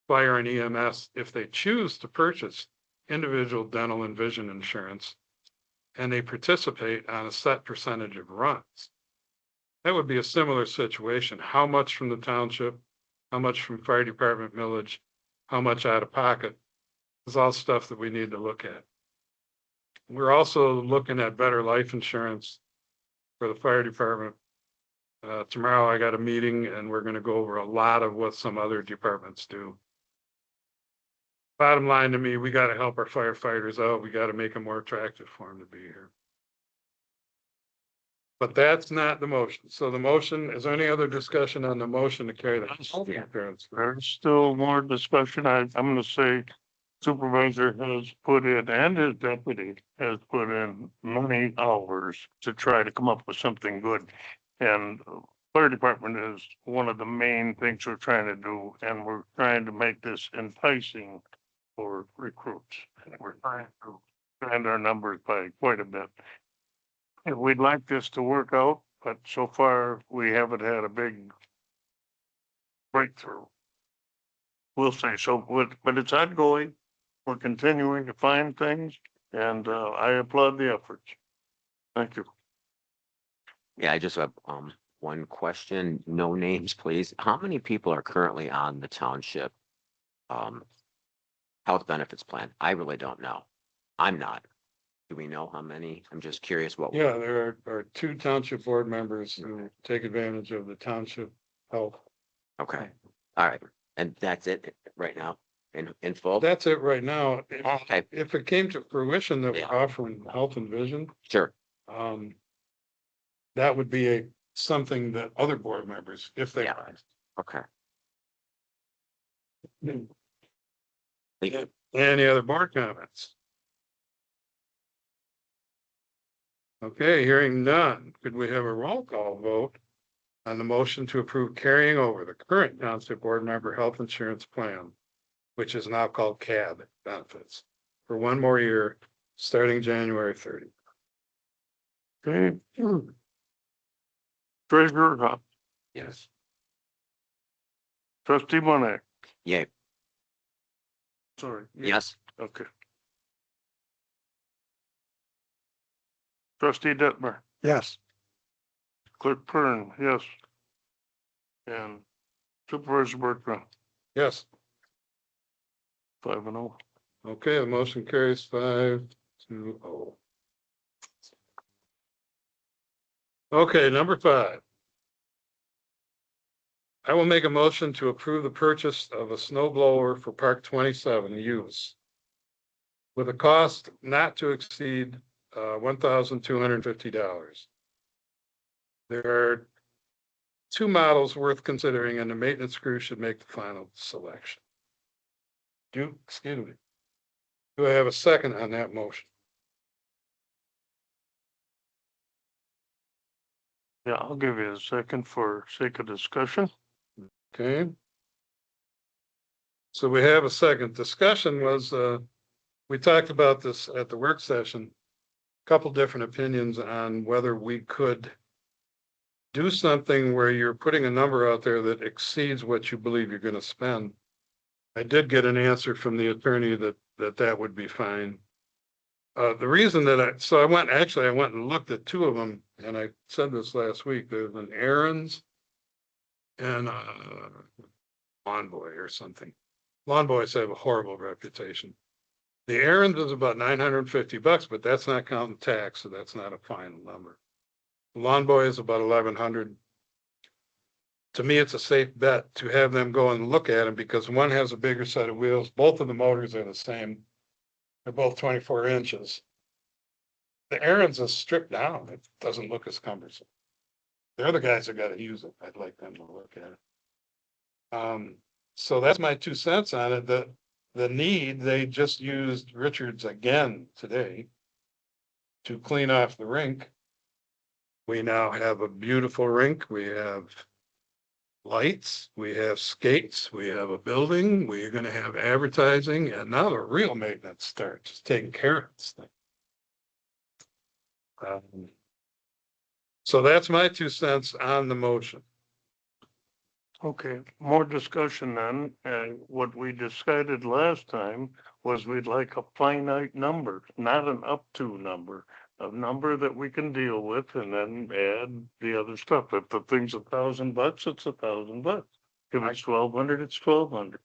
fire and EMS if they choose to purchase individual dental and vision insurance and they participate on a set percentage of runs. That would be a similar situation. How much from the township, how much from fire department millage, how much out of pocket is all stuff that we need to look at. We're also looking at better life insurance for the fire department. Tomorrow I got a meeting and we're going to go over a lot of what some other departments do. Bottom line to me, we got to help our firefighters out. We got to make them more attractive for them to be here. But that's not the motion. So the motion, is there any other discussion on the motion to carry the health insurance? There's still more discussion. I'm gonna say supervisor has put in, and his deputy has put in many hours to try to come up with something good. And fire department is one of the main things we're trying to do, and we're trying to make this enticing for recruits. We're trying to expand our numbers by quite a bit. And we'd like this to work out, but so far we haven't had a big breakthrough. We'll say so, but it's ongoing. We're continuing to find things and I applaud the efforts. Thank you. Yeah, I just have one question, no names, please. How many people are currently on the township health benefits plan? I really don't know. I'm not. Do we know how many? I'm just curious what. Yeah, there are two township board members who take advantage of the township health. Okay, all right, and that's it right now in full? That's it right now. Okay, If it came to fruition that Yeah. we're offering health and vision, sure, that would be something that other board members, if they. Yeah. okay. Any other board comments? Okay, hearing none, could we have a roll call vote on the motion to approve carrying over the current township board member health insurance plan, which is now called CAB benefits, for one more year, starting January 30. Okay. Treasurer Huff, Yes. trustee Monet, Yay, sorry. yes, Okay. Trustee Detmer, Yes, clerk Pern, yes. And supervisor Bertrand, Yes, 5-0. okay, the motion carries 5-0. Okay, number 5. I will make a motion to approve the purchase of a snow blower for Park 27 use with a cost not to exceed $1,250. There are 2 models worth considering, and the maintenance crew should make the final selection. Excuse me. Do I have a second on that motion? Yeah, I'll give you a second for sake of discussion. Okay. So we have a second. Discussion was, we talked about this at the work session. Couple different opinions on whether we could do something where you're putting a number out there that exceeds what you believe you're gonna spend. I did get an answer from the attorney that would be fine. The reason that I went and looked at 2 of them, and I said this last week. There's an Aaron's and Lawn Boy or something. Lawn Boys have a horrible reputation. The Aaron's is about $950, but that's not counting tax, so that's not a final number. The Lawn Boy is about 1,100. To me, it's a safe bet to have them go and look at them because one has a bigger set of wheels. Both of the motors are the same. They're both 24 inches. The Aaron's is stripped down. It doesn't look as cumbersome. They're the guys that got to use it. I'd like them to look at it. So that's my 2 cents on it. The need, they just used Richards again today to clean off the rink. We now have a beautiful rink. We have lights, we have skates, we have a building, we're gonna have advertising, and now the real maintenance starts, taking care of this thing. So that's my 2 cents on the motion. Okay, more discussion then. What we decided last time was we'd like a finite number, not an up to number. A number that we can deal with and then add the other stuff. If the thing's $1,000, it's $1,000. If it's 1,200, it's 1,200.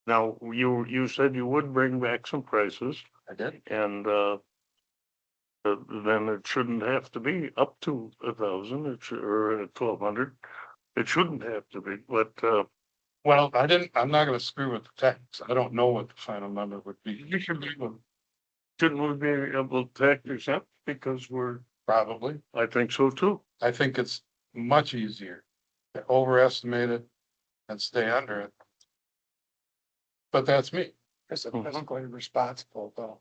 Now, you said you would bring back some prices I did. and, then it shouldn't have to be up to 1,000, or 1,200. It shouldn't have to be, but, Well, I'm not gonna screw with the tax. I don't know what the final number would be. you should be able, shouldn't we be able to tax exempt because Probably. I think so too. I think it's much easier to overestimate it and stay under it. But that's me. it's fiscally responsible though.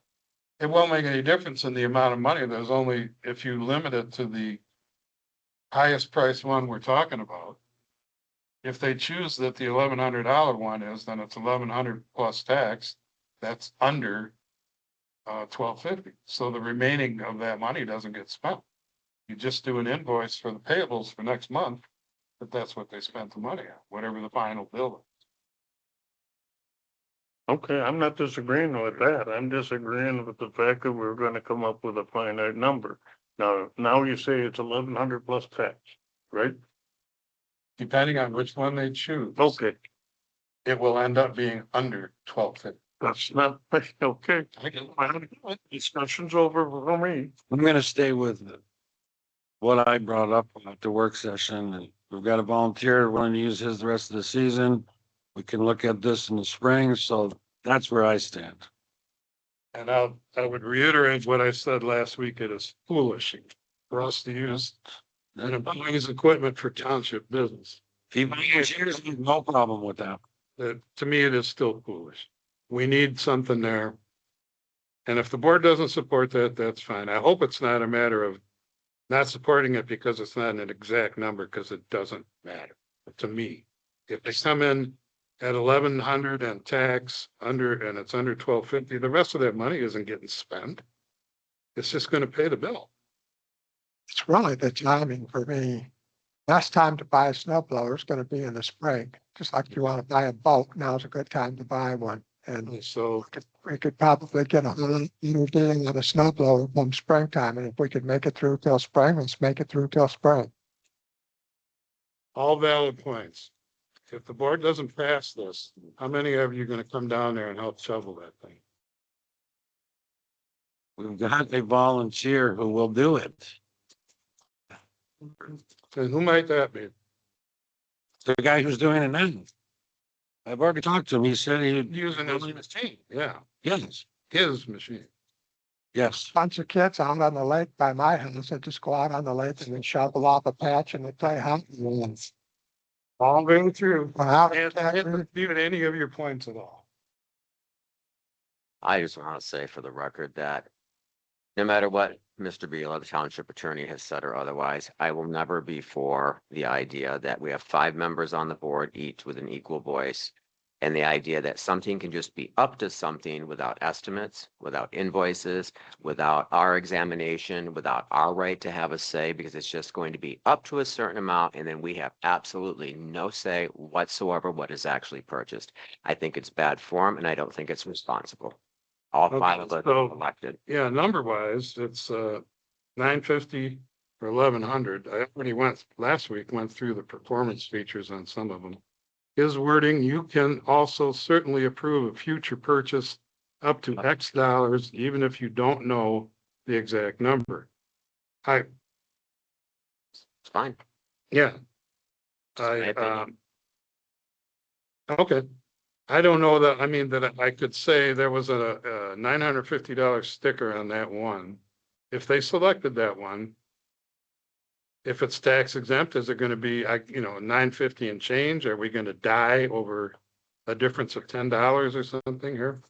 It won't make any difference in the amount of money. There's only, if you limit it to the highest price one we're talking about. If they choose that the $1,100 one is, then it's 1,100 plus tax. that's under 1250. So the remaining of that money doesn't get spent. You just do an invoice for the payables for next month, but that's what they spent the money on, whatever the final bill is. Okay, I'm not disagreeing with that. I'm disagreeing with the fact that we're gonna come up with a finite number. Now you say it's 1,100 plus tax, right? Depending on which one they choose. Okay, It will end up being under 1250. that's not, okay. Discussion's over for me. I'm gonna stay with what I brought up at the work session. And we've got a volunteer willing to use his the rest of the season. We can look at this in the spring, so that's where I stand. And I would reiterate what I said last week. It is foolish for us to use an employee's equipment for township business. If he volunteers, no problem with that. To me, it is still foolish. We need something there. And if the board doesn't support that, that's fine. I hope it's not a matter of not supporting it because it's not an exact number, because it doesn't matter to me. If they come in at 1,100 and tax under, and it's under 1250, the rest of that money isn't getting spent. It's just going to pay the bill. It's really the timing for me. Best time to buy a snow blower is going to be in the spring. Just like you want to buy a boat, now's a good time to buy one. And So we could probably get a little deal on a snow blower from springtime. And if we could make it through till spring, let's make it through till spring. all valid points. If the board doesn't pass this, how many of you are going to come down there and help shovel that thing? We've got a volunteer who will do it. And who might that be? The guy who's doing it now. I've already talked to him. He said he'd Using his machine, yeah, yes, his machine. yes. Bunch of kids out on the lake by my house, they just go out on the lake and then shovel off a patch and they play hockey. All going through. Well, And I didn't dispute any of your points at all. I just want to say for the record that no matter what Mr. Beal, the township attorney, has said or otherwise, I will never be for the idea that we have 5 members on the board, each with an equal voice. And the idea that something can just be up to something without estimates, without invoices, without our examination, without our right to have a say, because it's just going to be up to a certain amount. And then we have absolutely no say whatsoever what is actually purchased. I think it's bad form and I don't think it's responsible. All 5 of us so- are elected. Yeah, number wise, it's 950 or 1,100. I already last week went through the performance features on some of them. His wording, you can also certainly approve a future purchase up to X dollars, even if you don't know the exact number. It's fine. Yeah. my opinion. Okay. I don't know that, I mean, that I could say there was a $950 sticker on that one. If they selected that one, if it's tax exempt, is it going to be, $950 and change? Are we going to die over a difference of $10 or something here?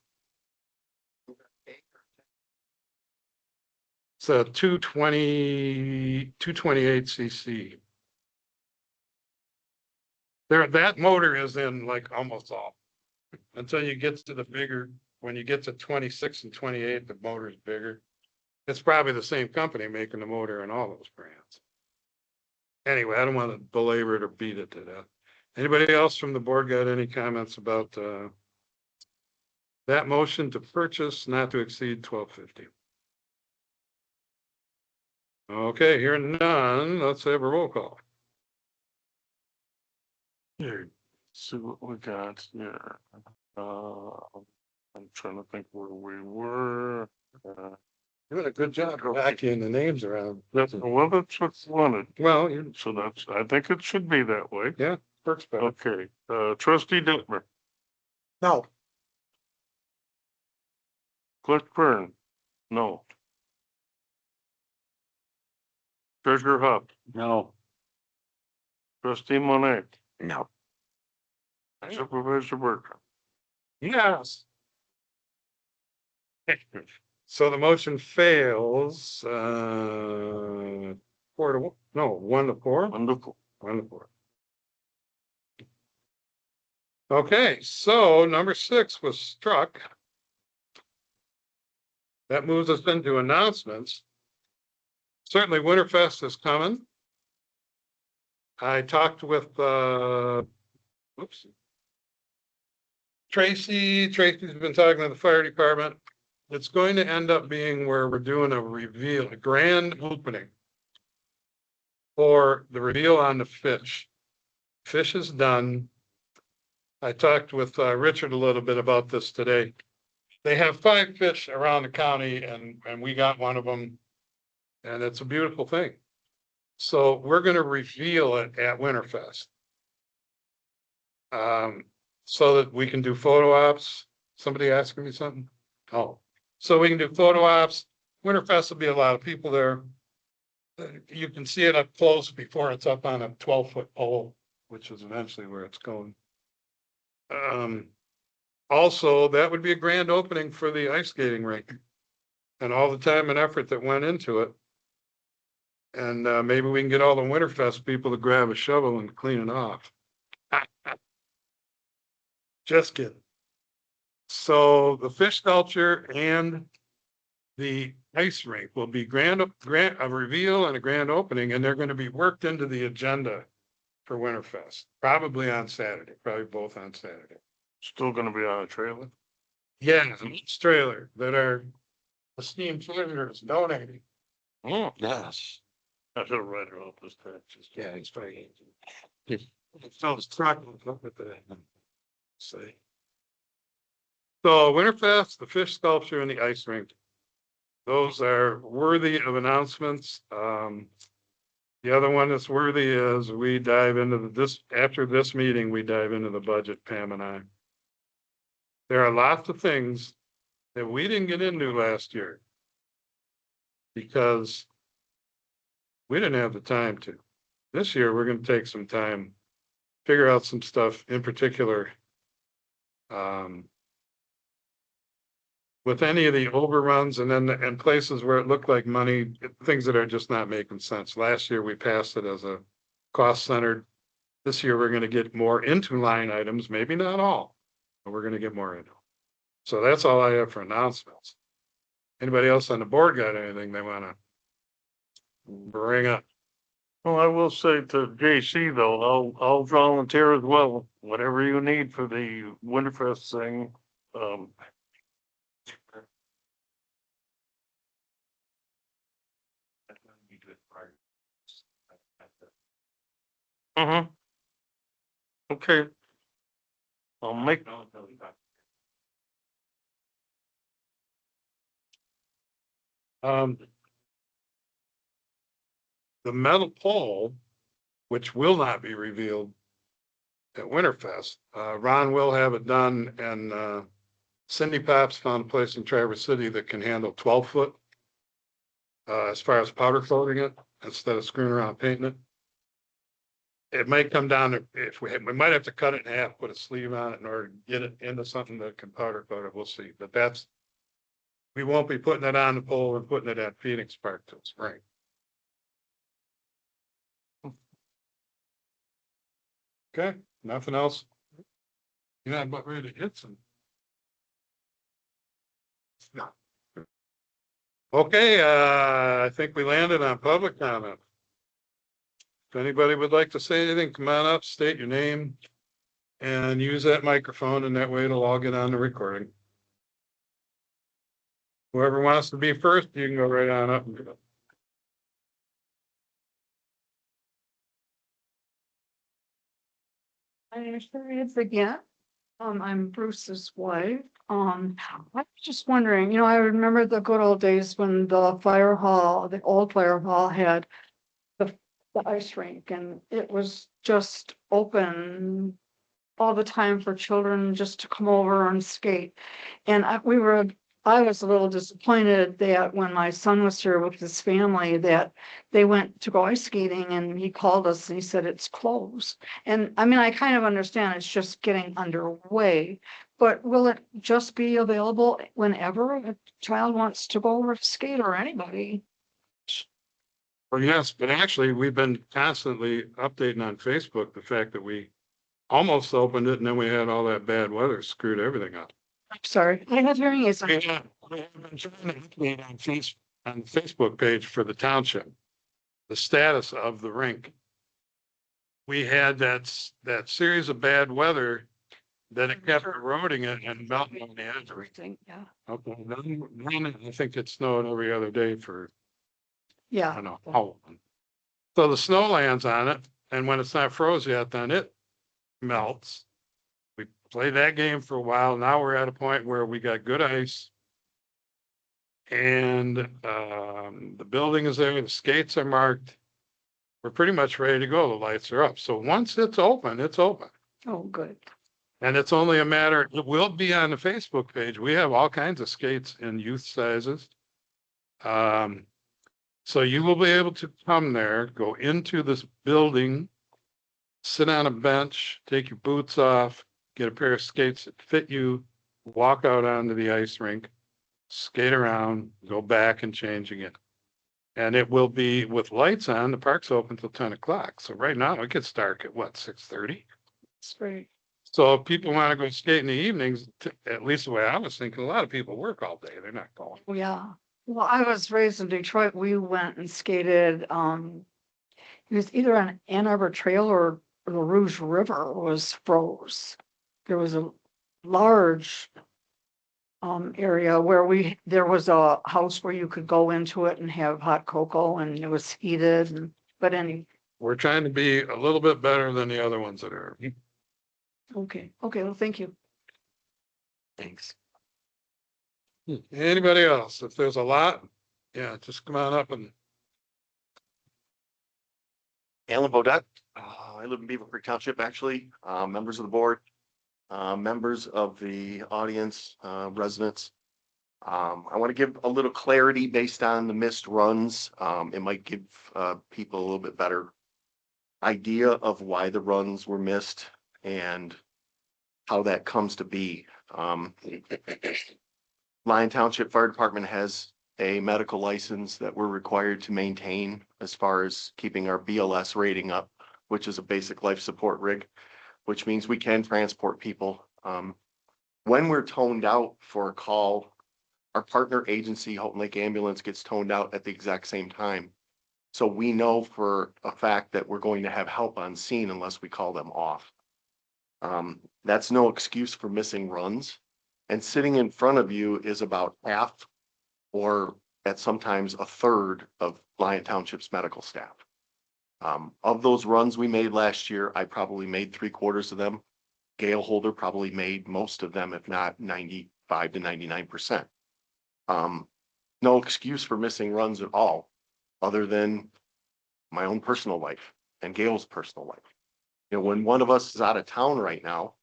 It's a 228 cc. That motor is in like almost all. Until you get to the bigger, when you get to 26 and 28, the motor's bigger. It's probably the same company making the motor in all those brands. Anyway, I don't want to belabor it or beat it to death. Anybody else from the board got any comments about that motion to purchase not to exceed 1,250? Okay, hearing none, let's have a roll call. Here, see what we got here. I'm trying to think where we were. Doing a good job backing the names around. Well, that's what's wanted. Well, you So I think it should be that way. works better. Okay, trustee Detmer, No, Clerk Byrne, no. Treasurer Huff, No, trustee Monet, No. Supervisor Bertram. Yes. So the motion fails, 1 to 4. Wonderful. 1 to 4. Okay, so number 6 was struck. That moves us into announcements. Certainly Winterfest is coming. I talked with, Tracy's been talking to the fire department. It's going to end up being where we're doing a reveal, a grand opening for the reveal on the fish. Fish is done. I talked with Richard a little bit about this today. They have 5 fish around the county and we got one of them. And it's a beautiful thing. So we're going to reveal it at Winterfest. So that we can do photo ops. Somebody asking me something? Oh, so we can do photo ops. Winterfest will be a lot of people there. You can see it up close before it's up on a 12-foot pole, which is eventually where it's going. Also, that would be a grand opening for the ice skating rink and all the time and effort that went into it. And maybe we can get all the Winterfest people to grab a shovel and clean it off. Just kidding. So the fish sculpture and the ice rink will be a reveal and a grand opening, and they're going to be worked into the agenda for Winterfest, probably on Saturday, probably both on Saturday. Still gonna be on a trailer. Yeah, it's trailer that our esteemed visitors donating. Yes. I should have read it off this text. Yeah, it's very. So it's trucking, look at that. See. So Winterfest, the fish sculpture and the ice rink. Those are worthy of announcements. The other one that's worthy is we dive into after this meeting, we dive into the budget, Pam and I. There are lots of things that we didn't get into last year because we didn't have the time to. This year, we're going to take some time, figure out some stuff in particular. With any of the overruns and places where it looked like money, things that are just not making sense. Last year, we passed it as a cost centered. This year, we're going to get more into line items, maybe not all, but we're going to get more into. So that's all I have for announcements. Anybody else on the board got anything they want to bring up? Well, I will say to JC though, I'll volunteer as well, whatever you need for the Winterfest thing. Mhm. Okay. I'll make. The metal pole, which will not be revealed at Winterfest, Ron will have it done, and Cindy Pops found a place in Traverse City that can handle 12-foot as far as powder coating it instead of screwing around painting it. It might come down to if we might have to cut it in half, put a sleeve on it in order to get it into something that can powder coat it. We'll see, but we won't be putting it on the pole and putting it at Phoenix Park till spring. Okay, nothing else. You're not about ready to hit some. No. Okay, I think we landed on public comment. If anybody would like to say anything, come on up, state your name and use that microphone, and that way it'll all get on the recording. Whoever wants to be first, you can go right on up. My experience again. I'm Bruce's wife. I was just wondering, I remember the good old days when the old fire hall had the ice rink, and it was just open all the time for children just to come over and skate. And I was a little disappointed that when my son was here with his family, that they went to go ice skating, and he called us and he said it's closed. And I mean, I kind of understand it's just getting underway, but will it just be available whenever a child wants to go over to skate, or anybody? Well, yes, but actually we've been constantly updating on Facebook the fact that we almost opened it and then we had all that bad weather screwed everything up. I'm sorry, I have hearing aids. We have been trying to update on the Facebook page for the township, the status of the rink. We had that series of bad weather that it kept eroding it and melting on the edge. Everything, yeah. Okay, then I think it snowed every other day for, I Yeah. don't know how long. So the snow lands on it, and when it's not froze yet, then it melts. We played that game for a while. Now we're at a point where we got good ice. And the building is there, the skates are marked. We're pretty much ready to go. The lights are up. So once it's open, it's open. Oh, good. And it's only a matter, it will be on the Facebook page. We have all kinds of skates in youth sizes. So you will be able to come there, go into this building, sit on a bench, take your boots off, get a pair of skates that fit you, walk out onto the ice rink, skate around, go back and change again. And it will be with lights on. The park's open till 10 o'clock. So right now it gets dark at what, 6:30? It's great. So if people want to go skate in the evenings, at least the way I was thinking, a lot of people work all day. They're not going. Oh, yeah. Well, I was raised in Detroit. We went and skated, it was either on Ann Arbor Trail or the Rouge River was froze. There was a large area where there was a house where you could go into it and have hot cocoa and it was heated and, but We're trying to be a little bit better than the other ones that are. okay, well, thank you. Thanks. Anybody else? If there's a lot, yeah, just come on up and Alan Bodett. I live in Beaver Creek Township, actually. Members of the board, members of the audience, residents. I want to give a little clarity based on the missed runs. It might give people a little bit better idea of why the runs were missed and how that comes to be. Lyon Township Fire Department has a medical license that we're required to maintain as far as keeping our BLS rating up, which is a basic life support rig, which means we can transport people. When we're toned out for a call, our partner agency, Houghton Lake Ambulance, gets toned out at the exact same time. So we know for a fact that we're going to have help on scene unless we call them off. That's no excuse for missing runs. And sitting in front of you is about half or at sometimes a third of Lyon Township's medical staff. Of those runs we made last year, I probably made 3/4 of them. Gail Holder probably made most of them, if not 95 to 99%. No excuse for missing runs at all, other than my own personal life and Gail's personal life. You know, when one of us is out of town right now,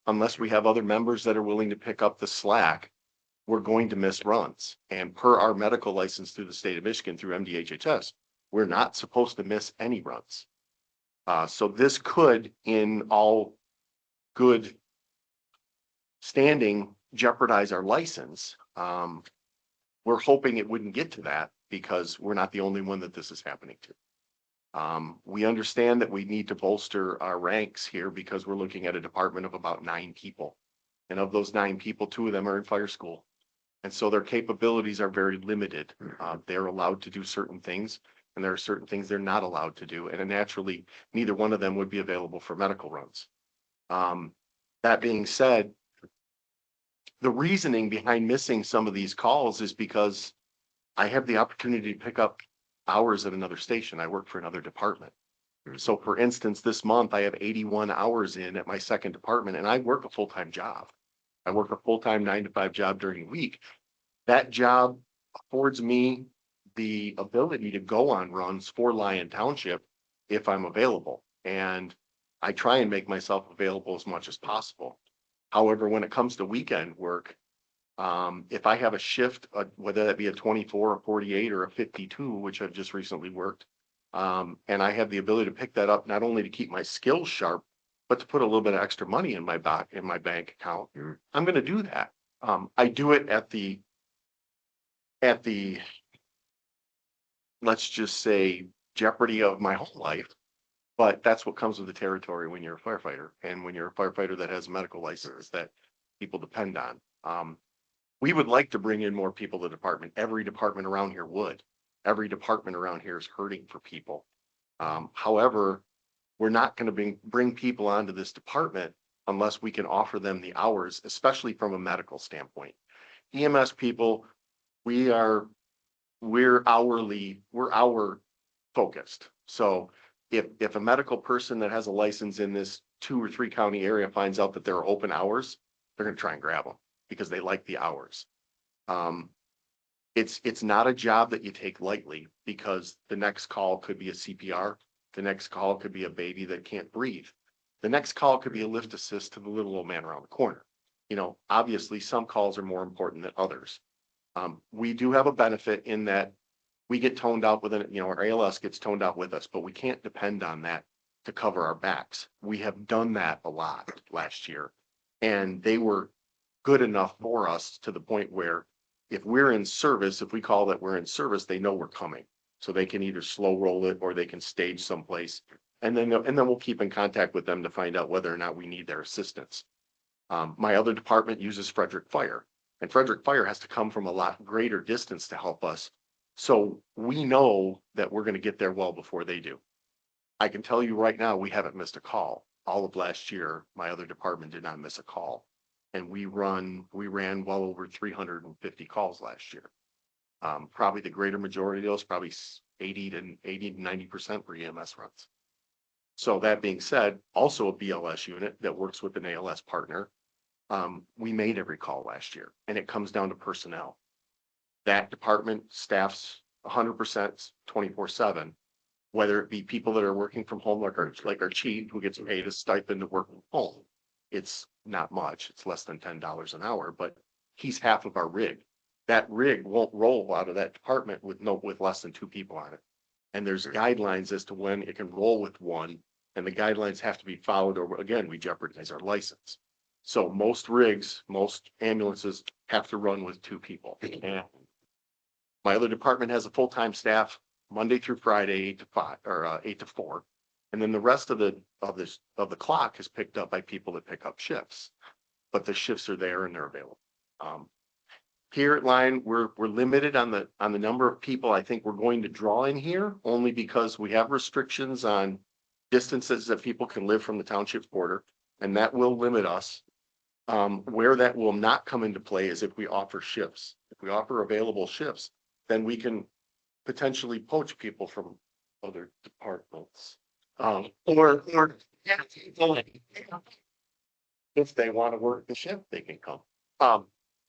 unless we have other members that are willing to pick up the slack, we're going to miss runs. And per our medical license through the state of Michigan, through MDHHS, we're not supposed to miss any runs. So this could, in all good standing, jeopardize our license. We're hoping it wouldn't get to that because we're not the only one that this is happening to. We understand that we need to bolster our ranks here because we're looking at a department of about 9 people. And of those 9 people, 2 of them are in fire school. And so their capabilities are very limited. They're allowed to do certain things, and there are certain things they're not allowed to do. And naturally, neither one of them would be available for medical runs. That being said, the reasoning behind missing some of these calls is because I have the opportunity to pick up hours at another station. I work for another department. So for instance, this month I have 81 hours in at my second department and I work a full-time job. I work a full-time 9-to-5 job during the week. That job affords me the ability to go on runs for Lyon Township if I'm available. And I try and make myself available as much as possible. However, when it comes to weekend work, if I have a shift, whether that be a 24, a 48, or a 52, which I've just recently worked, and I have the ability to pick that up, not only to keep my skills sharp, but to put a little bit of extra money in my bank account, I'm going to do that. I do it at the, let's just say, jeopardy of my whole life. But that's what comes with the territory when you're a firefighter, and when you're a firefighter that has a medical license that people depend on. We would like to bring in more people to the department. Every department around here would. Every department around here is hurting for people. However, we're not going to bring people onto this department unless we can offer them the hours, especially from a medical standpoint. EMS people, we're hour focused. So if a medical person that has a license in this 2 or 3 county area finds out that there are open hours, they're going to try and grab them because they like the hours. It's not a job that you take lightly because the next call could be a CPR. The next call could be a baby that can't breathe. The next call could be a lift assist to the little old man around the corner. You know, obviously some calls are more important than others. We do have a benefit in that we get toned out with our ALS gets toned out with us, but we can't depend on that to cover our backs. We have done that a lot last year, and they were good enough for us to the point where if we're in service, if we call that we're in service, they know we're coming. So they can either slow roll it or they can stage someplace. And then we'll keep in contact with them to find out whether or not we need their assistance. My other department uses Frederick Fire, and Frederick Fire has to come from a lot greater distance to help us. So we know that we're going to get there well before they do. I can tell you right now, we haven't missed a call. All of last year, my other department did not miss a call. And we ran well over 350 calls last year. Probably the greater majority of those, probably 80 to 90% were EMS runs. So that being said, also a BLS unit that works with an ALS partner. We made every call last year, and it comes down to personnel. That department staffs 100% 24/7, whether it be people that are working from home, like our chief, who gets paid a stipend to work from home. It's not much. It's less than $10 an hour, but he's half of our rig. That rig won't roll out of that department with less than 2 people on it. And there's guidelines as to when it can roll with one, and the guidelines have to be followed, or again, we jeopardize our license. So most rigs, most ambulances have to run with 2 people. And my other department has a full-time staff Monday through Friday, 8 to 5 or 8 to 4. And then the rest of the clock is picked up by people that pick up shifts, but the shifts are there and they're available. Here at Lyon, we're limited on the number of people I think we're going to draw in here, only because we have restrictions on distances that people can live from the township's border, and that will limit us. Where that will not come into play is if we offer shifts. If we offer available shifts, then we can potentially poach people from other departments. Or if they want to work the shift, they can come.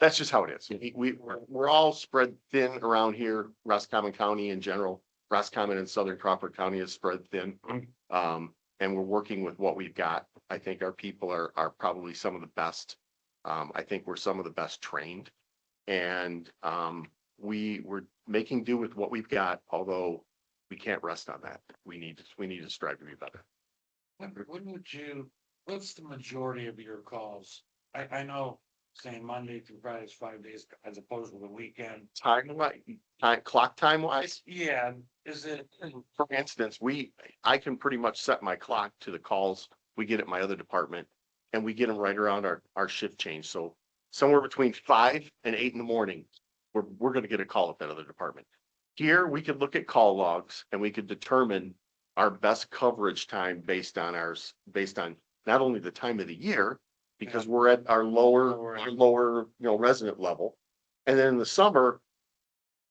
That's just how it is. We're all spread thin around here. Roscommon County in general, Roscommon and Southern Crawford County is spread thin. And we're working with what we've got. I think our people are probably some of the best. I think we're some of the best trained, and we're making do with what we've got, although we can't rest on that. We need to strive to be better. What's the majority of your calls? I know saying Monday through Friday is 5 days as opposed to the weekend. Clock time wise? Yeah, is it? For instance, I can pretty much set my clock to the calls we get at my other department, and we get them right around our shift change. So somewhere between 5 and 8 in the morning, we're going to get a call at that other department. Here, we could look at call logs and we could determine our best coverage time based on not only the time of the year, because we're at our lower, resident level. And then in the summer,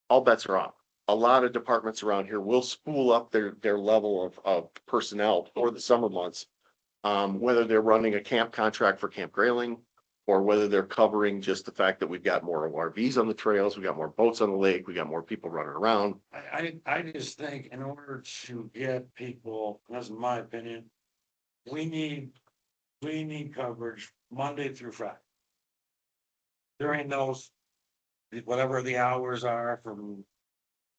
all bets are off. A lot of departments around here will spool up their level of personnel for the summer months. Whether they're running a camp contract for Camp Grayling, or whether they're covering just the fact that we've got more RVs on the trails, we got more boats on the lake, we got more people running around. I just think in order to get people, that's my opinion, we need coverage Monday through Friday. During those, whatever the hours are from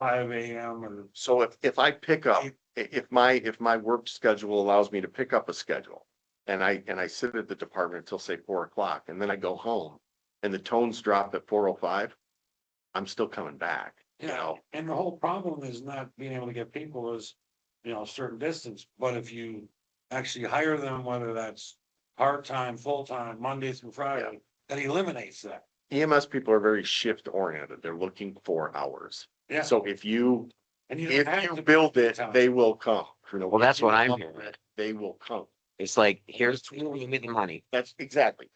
5 a.m. or. So if I pick up, if my work schedule allows me to pick up a schedule, and I sit at the department until say 4 o'clock, and then I go home and the tones drop at 4:05, I'm still coming back. Yeah, and the whole problem is not being able to get people is, a certain distance, but if you actually hire them, whether that's part-time, full-time, Monday through Friday, that eliminates that. EMS people are very shift oriented. They're looking for hours. Yeah. So if you And you If don't have you to build be it, town. they will come. Well, that's what I'm If you hearing. build it, They will come. It's like, here's, give me the money. That's exactly.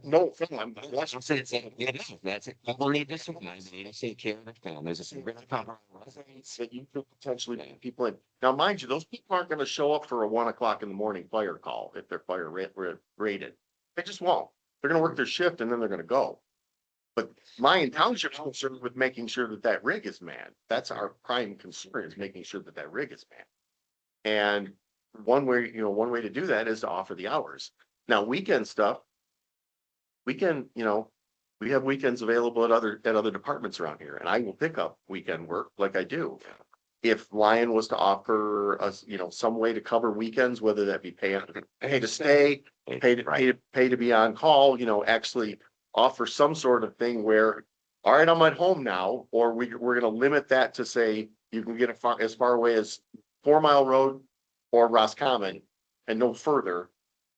No, I'm, That's what I'm saying. It is. That's it. People need to survive. They need to take care of their families. It's really cover. that you could potentially bring people in. Now, mind you, those people aren't gonna show up for a 1 o'clock in the morning fire call if they're rated. They just won't. They're gonna work their shift and then they're gonna go. But Lyon Township's concerned with making sure that that rig is manned. That's our prime concern, is making sure that that rig is manned. And one way to do that is to offer the hours. Now, weekend stuff, we have weekends available at other departments around here, and I will pick up weekend work like I do. If Lyon was to offer us, some way to cover weekends, whether that be pay to stay, pay to be on call, actually offer some sort of thing where, all right, I'm at home now, or we're gonna limit that to say, you can get as far away as 4 Mile Road or Roscommon and no further.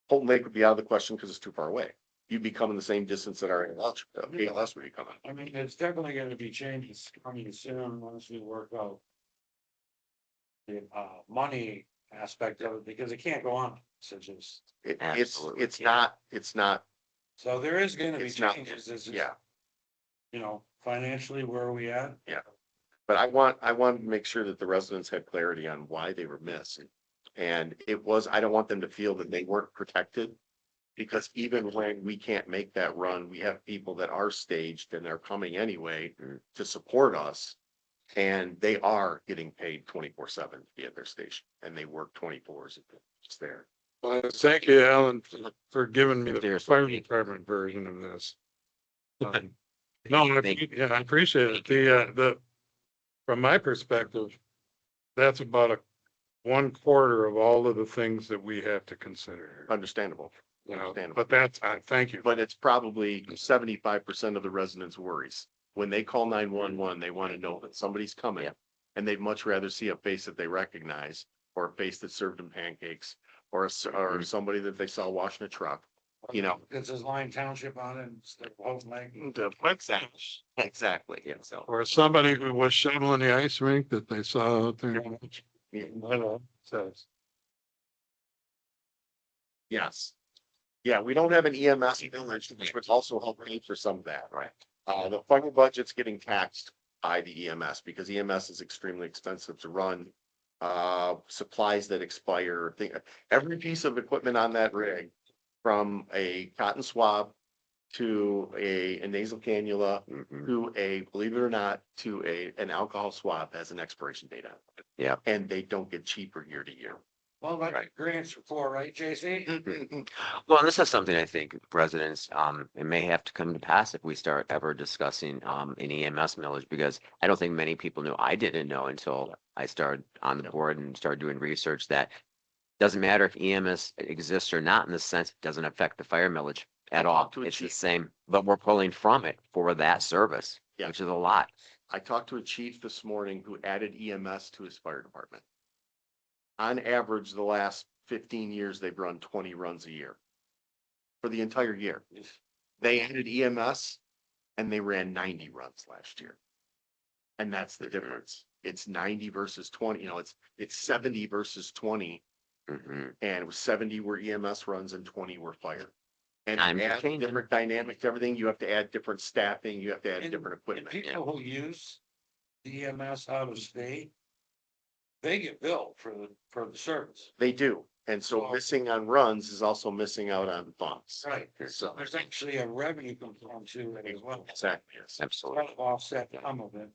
Holton Lake would be out of the question because it's too far away. You'd be coming the same distance that our ALS would be coming. I mean, it's definitely gonna be changes coming soon once we work out the money aspect of it, because it can't go on such as, Absolutely It's can't. not, so there is gonna be It's not- changes. This is, yeah. Financially, where are we at? But I wanted to make sure that the residents had clarity on why they were missed. And I don't want them to feel that they weren't protected. Because even when we can't make that run, we have people that are staged and they're coming anyway to support us. And they are getting paid 24/7 to be at their station, and they work 24s if it's there. Thank you, Alan, for giving me the Seriously. fire department version of this. No, I appreciate it. From my perspective, that's about 1/4 of all of the things that we have to consider. Understandable. But that's, thank you. But it's probably 75% of the residents' worries. When they call 911, they want to know that somebody's coming. Yeah. And they'd much rather see a face that they recognize, or a face that served them pancakes, or somebody that they saw washing a truck, This is Lyon Township on it, instead of Holton Lake. Exactly, yeah, so. Or somebody who was shoveling the ice rink that they saw out there. Yeah. Says. Yes. Yeah, we don't have an EMS village, which would also help pay for some of that. Right. The fire budget's getting taxed by the EMS because EMS is extremely expensive to run. Supplies that expire, every piece of equipment on that rig, from a cotton swab to a nasal cannula, to believe it or not, to an alcohol swab has an expiration date on it. Yeah. And they don't get cheaper year to year. Well, that's grants for, right, JC? Well, this is something I think residents, it may have to come to pass if we start ever discussing, an EMS millage, because I don't think many people knew. I didn't know until I started on the board and started doing research that doesn't matter if EMS exists or not, in the sense, it doesn't affect the fire millage at all. talked to a It's the chief. same, but we're pulling from it for that service, Yeah. which is a lot. I talked to a chief this morning who added EMS to his fire department. On average, the last 15 years, they've run 20 runs a year. For the entire year. They added EMS and they ran 90 runs last year. And that's the difference. It's 90 versus 20, it's 70 versus 20. Mhm. And it was 70 were EMS runs and 20 were fire. And Times to are add changing. different dynamics, to everything, you have to add different staffing, you have to add And- different And equipment. people who use the EMS out of state, they get billed for the service. They do. And so Well- missing on runs is also missing out on funds. Right. So, There's actually a revenue component to it as well. exactly, yes. Absolutely. Sort of offset some of it.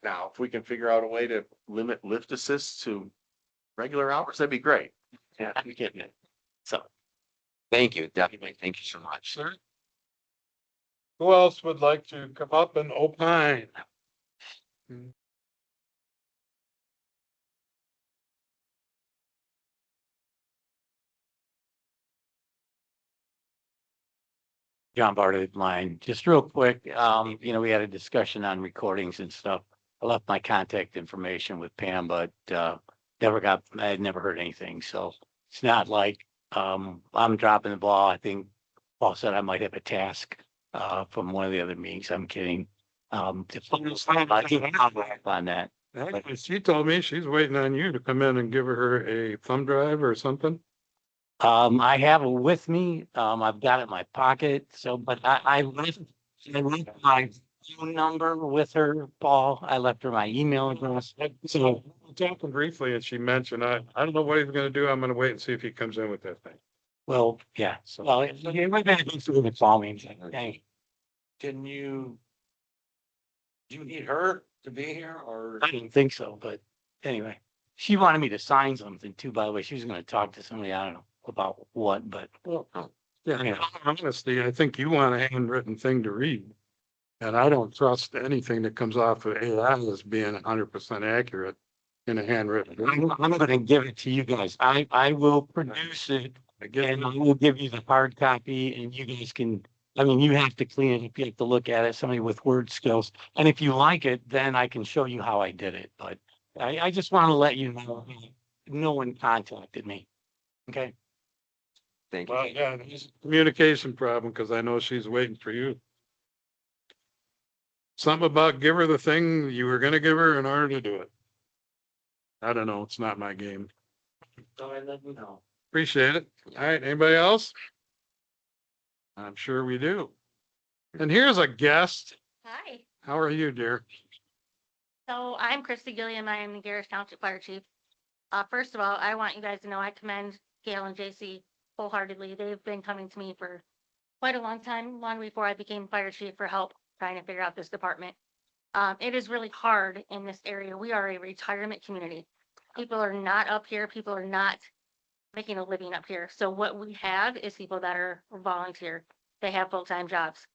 Now, if we can figure out a way to limit lift assists to regular hours, that'd be great. Yeah, we can't. So, Thank you, definitely. Thank you so much. Sir? Who else would like to come up and opine? John Bartlett line, just real quick, we had a discussion on recordings and stuff. I left my contact information with Pam, but, I had never heard anything, so it's not like, I'm dropping the ball. I think Paul said I might have a task from one of the other meetings. I'm kidding. I can follow up on that. Actually, she told me she's waiting on you to come in and give her a thumb drive or something. I have it with me. I've got it in my pocket. So, but I left my phone number with her, Paul. I left her my email address. So, Talking briefly, and she mentioned, I don't know what he's gonna do. I'm gonna wait and see if he comes in with that thing. well, yeah. So, well, we're going to go through the following. Hey, Can you? Do you need her to be here or? I didn't think so, but anyway, she wanted me to sign something too, by the way. She was going to talk to somebody. I don't know about what, but Yeah, in all honesty, I think you want a handwritten thing to read. And I don't trust anything that comes off of AI as being 100% accurate in a handwritten. I'm going to give it to you guys. I will produce it I get and I will give you the hard copy and you guys can, I mean, you have to clean it. If you have to look at it, somebody with word skills. And if you like it, then I can show you how I did it. But I just want to let you know, no one contacted me. Okay. Thank you. Well, yeah, there's a communication problem because I know she's waiting for you. Something about give her the thing you were gonna give her in order to do it. I don't know. It's not my game. So I let you know. Appreciate it. All right, anybody else? I'm sure we do. And here's a guest. Hi, How are you, dear? so I'm Christy Gilliam. I am the Garrish Township Fire Chief. First of all, I want you guys to know I commend Gail and JC wholeheartedly. They've been coming to me for quite a long time, long before I became fire chief, for help trying to figure out this department. It is really hard in this area. We are a retirement community. People are not up here. People are not making a living up here. So what we have is people that are volunteer. They have full-time jobs.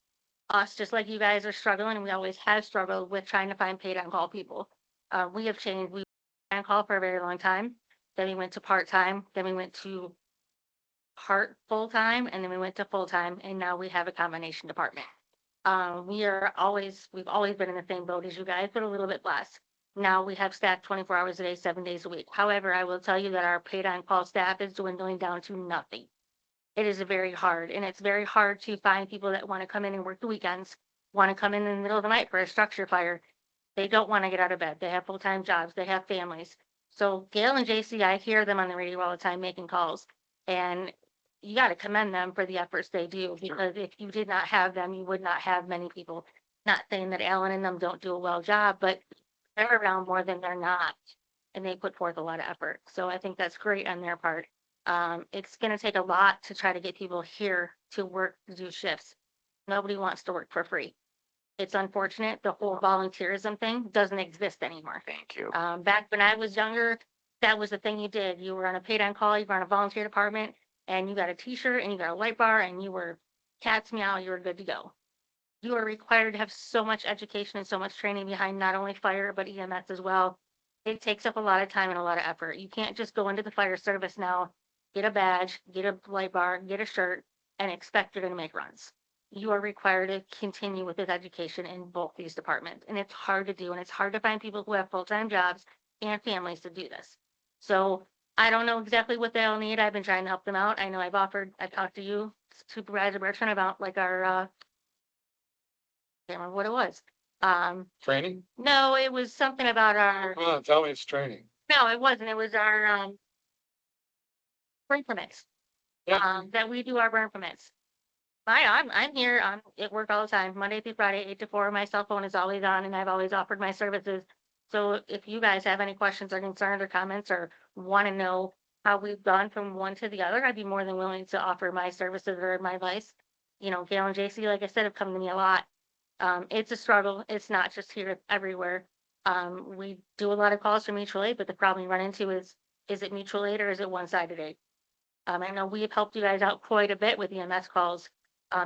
Us, just like you guys, are struggling, and we always have struggled with trying to find paid on-call people. We have changed. We were on call for a very long time. Then we went to part-time. Then we went to part full-time, and then we went to full-time, and now we have a combination department. We've always been in the same boat as you guys, but a little bit less. Now we have staff 24 hours a day, 7 days a week. However, I will tell you that our paid on-call staff is dwindling down to nothing. It is very hard, and it's very hard to find people that want to come in and work the weekends, want to come in the middle of the night for a structure fire. They don't want to get out of bed. They have full-time jobs. They have families. So Gail and JC, I hear them on the radio all the time making calls, and you got to commend them for the efforts they do, because if you did not have them, you would not have many people. Not saying that Alan and them don't do a well job, but they're around more than they're not, and they put forth a lot of effort. So I think that's great on their part. It's going to take a lot to try to get people here to work, to do shifts. Nobody wants to work for free. It's unfortunate. The whole volunteerism thing doesn't exist anymore. Thank you. Back when I was younger, that was the thing you did. You were on a paid on call, you were on a volunteer department, and you got a t-shirt and you got a light bar and you were cat's meow, you were good to go. You are required to have so much education and so much training behind not only fire, but EMS as well. It takes up a lot of time and a lot of effort. You can't just go into the fire service now, get a badge, get a light bar, get a shirt, and expect you're going to make runs. You are required to continue with this education in both these departments. And it's hard to do, and it's hard to find people who have full-time jobs and families to do this. So I don't know exactly what they'll need. I've been trying to help them out. I know I've talked to you, Supervisor Bertrand, about like our, I can't remember what it was. Training? No, it was something about our, Come on, tell me it's training. no, it wasn't. It was our, burn permits. Yeah. That we do our burn permits. I'm here, I'm at work all the time, Monday through Friday, 8 to 4. My cell phone is always on, and I've always offered my services. So if you guys have any questions or concerns or comments, or want to know how we've gone from one to the other, I'd be more than willing to offer my services or my advice. You know, Gail and JC, like I said, have come to me a lot. It's a struggle. It's not just here, it's everywhere. We do a lot of calls for mutual aid, but the problem you run into is it mutual aid or is it one-sided aid? I know we have helped you guys out quite a bit with EMS calls,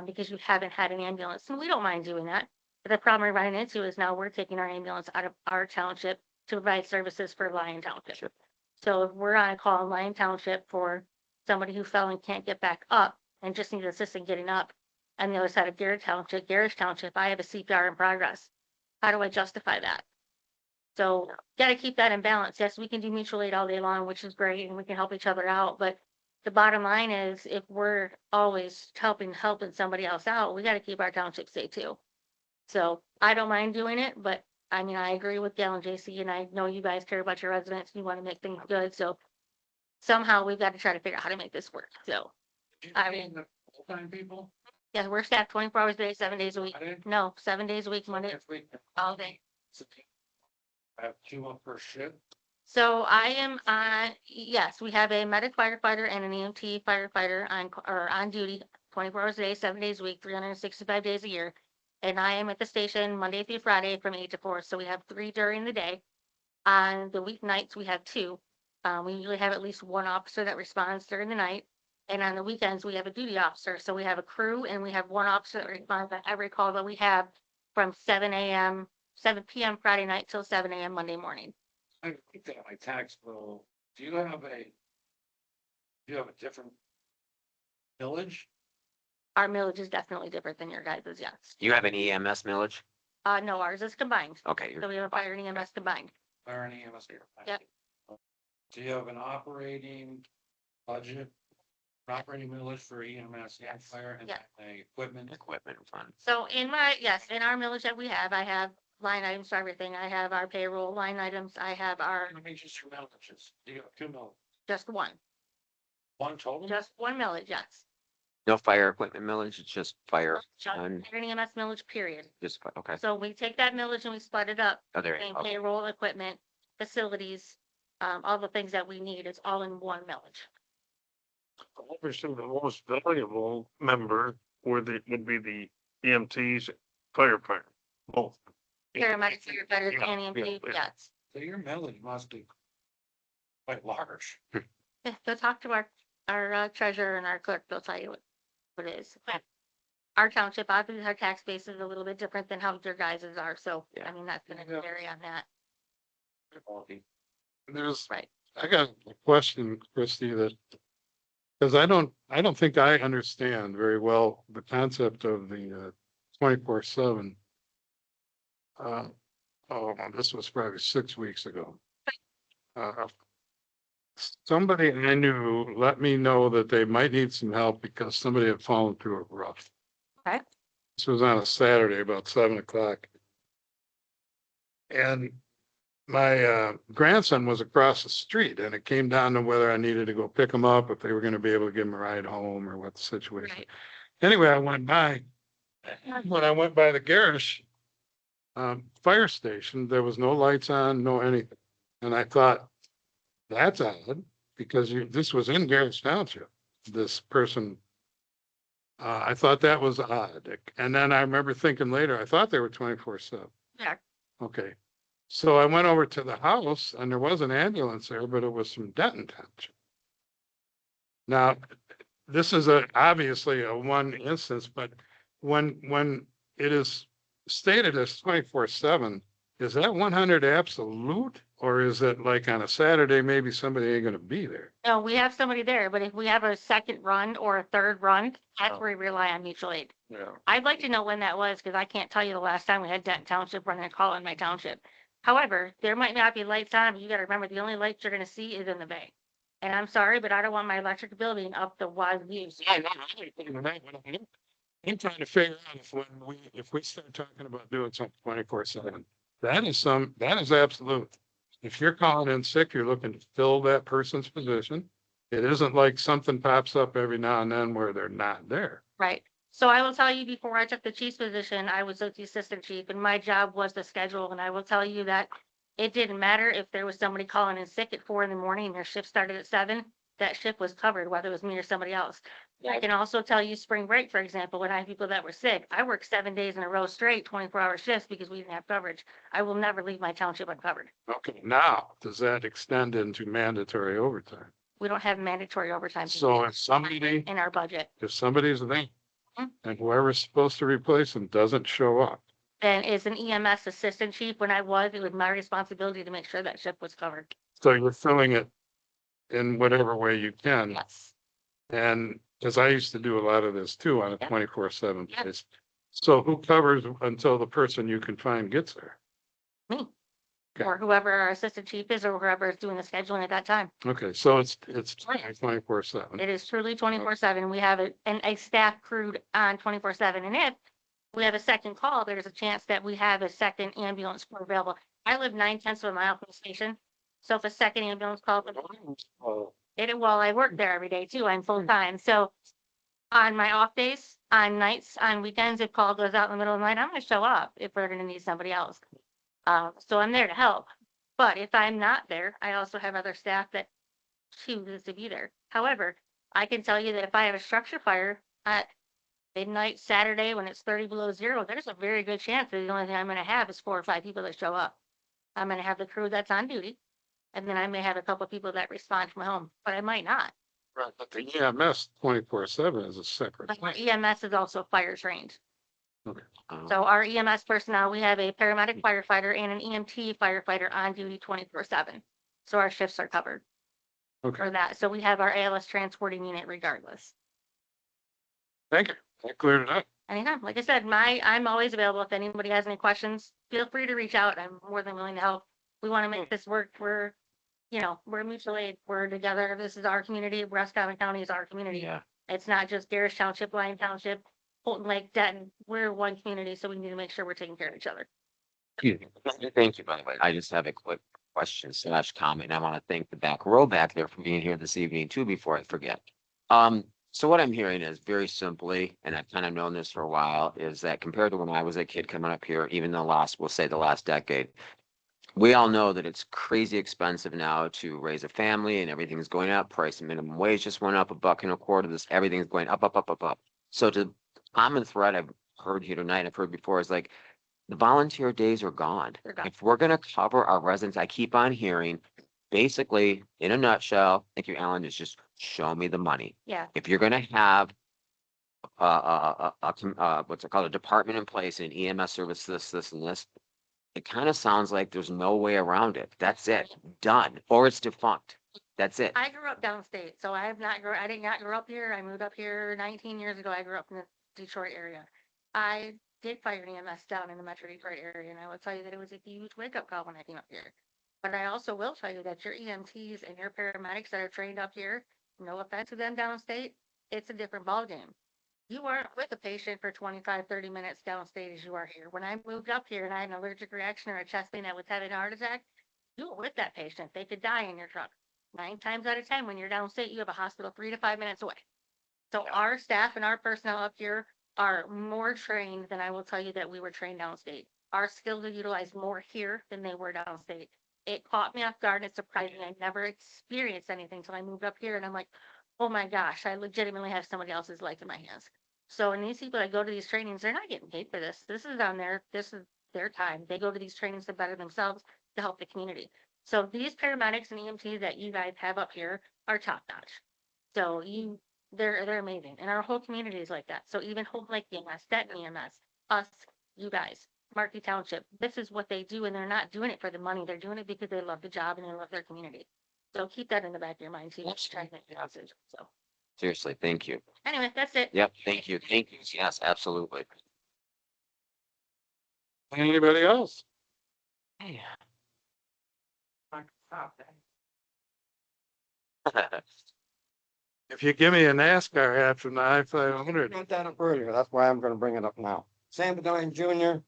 because you haven't had an ambulance, and we don't mind doing that. But the problem we're running into is now we're taking our ambulance out of our township to provide services for Lyon Township. So if we're on a call in Lyon Township for somebody who fell and can't get back up and just needs assistance getting up, and the other side of Garrish Township, I have a CPR in progress. How do I justify that? So got to keep that in balance. Yes, we can do mutual aid all day long, which is great, and we can help each other out, but the bottom line is if we're always helping somebody else out, we gotta keep our township safe too. So I don't mind doing it, but I mean, I agree with Gail and JC, and I know you guys care about your residents, you wanna make things good, so somehow we've got to try to figure out how to make this work, so. I mean, Full-time people? yeah, we're staffed 24 hours a day, 7 days a week. No, 7 days a week, Monday, all day. I have 2 up per shift. So I am on, yes, we have a medic firefighter and an EMT firefighter on duty 24 hours a day, 7 days a week, 365 days a year. And I am at the station Monday through Friday from 8 to 4. So we have 3 during the day. On the weeknights, we have 2. We usually have at least 1 officer that responds during the night. And on the weekends, we have a duty officer. So we have a crew and we have 1 officer that responds on every call that we have from 7 p.m. Friday night till 7 a.m. Monday morning. I looked at my tax bill. Do you have a different village? Our millage is definitely different than your guys's, yes. You have an EMS millage? No, ours is combined. Okay, So we have a fire and EMS combined. Fire and EMS here. Yep. Do you have an operating budget, operating millage for EMS and fire and Yeah. equipment? equipment fund. So in our millage that we have, I have line items for everything. I have our payroll line items. I have our, Let me just your millages. Do you have 2 mill? just one, 1 total? just one millage, yes. No fire equipment millage, it's just fire Just and fire and EMS millage, period. just, okay. So we take that millage and we split it up. Oh, there, And okay. payroll, equipment, facilities, all the things that we need, it's all in one millage. Obviously, the most valuable member would be the EMTs, firefighter, both. Paramedics, firefighters, Yeah, and EMT, yeah. yes. So your millage must be quite large. Yeah, go talk to our treasurer and our clerk, they'll tell you what it is. But our township, obviously, our tax base is a little bit different than how your guys's are, so, I Yeah. mean, that's gonna Yeah. vary on that, There's, right? I got a question, Christie, that, because I don't think I understand very well the concept of the 24/7. Oh, this was probably 6 weeks ago. Somebody I knew let me know that they might need some help because somebody had fallen through a rough. Okay. This was on a Saturday about 7 o'clock. And my grandson was across the street and it came down to whether I needed to go pick him up, if they were going to be able to give him a ride home or what the situation. Right. Anyway, I went by, when I went by the Garish fire station, there was no lights on, no anything. And I thought, that's odd, because this was in Lyon Township, this person. I thought that was odd. And then I remember thinking later, I thought they were 24/7. Yeah. Okay. So I went over to the house and there was an ambulance there, but it was from Denton Township. Now, this is obviously a one instance, but when it is stated as 24/7, is that 100 absolute? Or is it like on a Saturday, maybe somebody ain't gonna be there? No, we have somebody there, but if we have a second run or a third run, that's where we rely on mutual aid. Yeah. I'd like to know when that was, because I can't tell you the last time we had Denton Township running a call in my township. However, there might not be lights on, but you gotta remember, the only lights you're gonna see is in the bay. And I'm sorry, but I don't want my electric bill being up the wazoo. I'm trying to figure out if we start talking about doing something 24/7, that is absolute. If you're calling in sick, you're looking to fill that person's position. It isn't like something pops up every now and then where they're not there. Right. So I will tell you, before I took the chief's position, I was the assistant chief and my job was the schedule. And I will tell you that it didn't matter if there was somebody calling in sick at 4 a.m. and their shift started at 7, that shift was covered, whether it was me or somebody else. I can also tell you spring break, for example, when I had people that were sick, I worked 7 days in a row straight, 24-hour shifts because we didn't have coverage. I will never leave my township uncovered. Okay, now, does that extend into mandatory overtime? We don't have mandatory overtime So if somebody, in our budget. if somebody's there Mhm. and whoever's supposed to replace them doesn't show up, And as an EMS assistant chief, when I was, it was my responsibility to make sure that shift was covered. so you're filling it in whatever way you can. Yes. And because I used to do a lot of this too on a Yep. 24/7 Yep. basis. So who covers until the person you can find gets there? Me. Okay. or whoever our assistant chief is or whoever is doing the scheduling at that time. Okay, so it's 24/7. It is truly 24/7. We have a staff crewed on 24/7. And if we have a second call, there's a chance that we have a second ambulance crew available. I live 9/10 of a mile from the station. So if a second ambulance call, well, I work there every day too. I'm full time. So on my off days, on nights, on weekends, if call goes out in the middle of the night, I'm going to show up if we're going to need somebody else. So I'm there to help. But if I'm not there, I also have other staff that chooses to be there. However, I can tell you that if I have a structure fire at midnight Saturday when it's 30 below zero, there's a very good chance that the only thing I'm going to have is 4 or 5 people that show up. I'm going to have the crew that's on duty, and then I may have a couple of people that respond from home, but I might not. Right, but the EMS 24/7 is a separate But our thing. EMS is also fire trained. Um, So our EMS personnel, we have a paramedic firefighter and an EMT firefighter on duty 24/7. So our shifts are covered Okay, for that. So we have our ALS transporting unit regardless. thank you. That cleared it up. Anytime, like I said, I'm always available. If anybody has any questions, feel free to reach out. I'm more than willing to help. We want to make this work. We're mutual aid. We're together. This is our community. Roscommon County is our community. Yeah. It's not just Garrish Township, Lyon Township, Fulton Lake, Denton. We're one community, so we need to make sure we're taking care of each other. Thank you, by the way. I just have a quick question / comment. And I want to thank the back row back there for being here this evening too, before I forget. So what I'm hearing is very simply, and I've kind of known this for a while, is that compared to when I was a kid coming up here, even the last decade, we all know that it's crazy expensive now to raise a family and everything's going up. Price of minimum wage just went up $1.25. This everything's going up, up, up, up, up. So the common thread I've heard here tonight, I've heard before, is like the volunteer days are gone. They're gone. If we're gonna cover our residents, I keep on hearing, basically, in a nutshell, thank you, Alan, is just show me the money. Yeah, If you're gonna have what's it called, a department in place, an EMS service, this and this, it kind of sounds like there's no way around it. That's it, done, or it's defunct. That's it. I grew up downstate, so I did not grow up here. I moved up here 19 years ago. I grew up in the Detroit area. I did fire an EMS down in the Metro Detroit area, and I will tell you that it was a huge wake-up call when I came up here. But I also will tell you that your EMTs and your paramedics that are trained up here, no offense to them downstate, it's a different ballgame. You aren't with a patient for 25, 30 minutes downstate as you are here. When I moved up here and I had an allergic reaction or a chest pain that was having a heart attack, you were with that patient. They could die in your truck. 9 times out of 10, when you're downstate, you have a hospital 3 to 5 minutes away. So our staff and our personnel up here are more trained than I will tell you that we were trained downstate. Our skills are utilized more here than they were downstate. It caught me off guard and it surprised me. I never experienced anything until I moved up here and I'm like, oh my gosh, I legitimately have somebody else's life in my hands. So, and these people that go to these trainings, they're not getting paid for this. This is this is their time. They go to these trainings to better themselves, to help the community. So these paramedics and EMTs that you guys have up here are top notch. So they're amazing. And our whole community is like that. So even Hope Lake EMS, Denton EMS, us, you guys, Markey Township, this is what they do. And they're not doing it for the money. They're doing it because they love the job and they love their community. So keep that in the back of your mind too. Try to make the message. So Seriously, thank you. anyway, that's it. Yep, thank you. Thank you. Yes, absolutely. Anybody else? Hey. If you give me a NASCAR after the I-500, Brought that up earlier, that's why I'm gonna bring it up now. Sam Bedine Jr.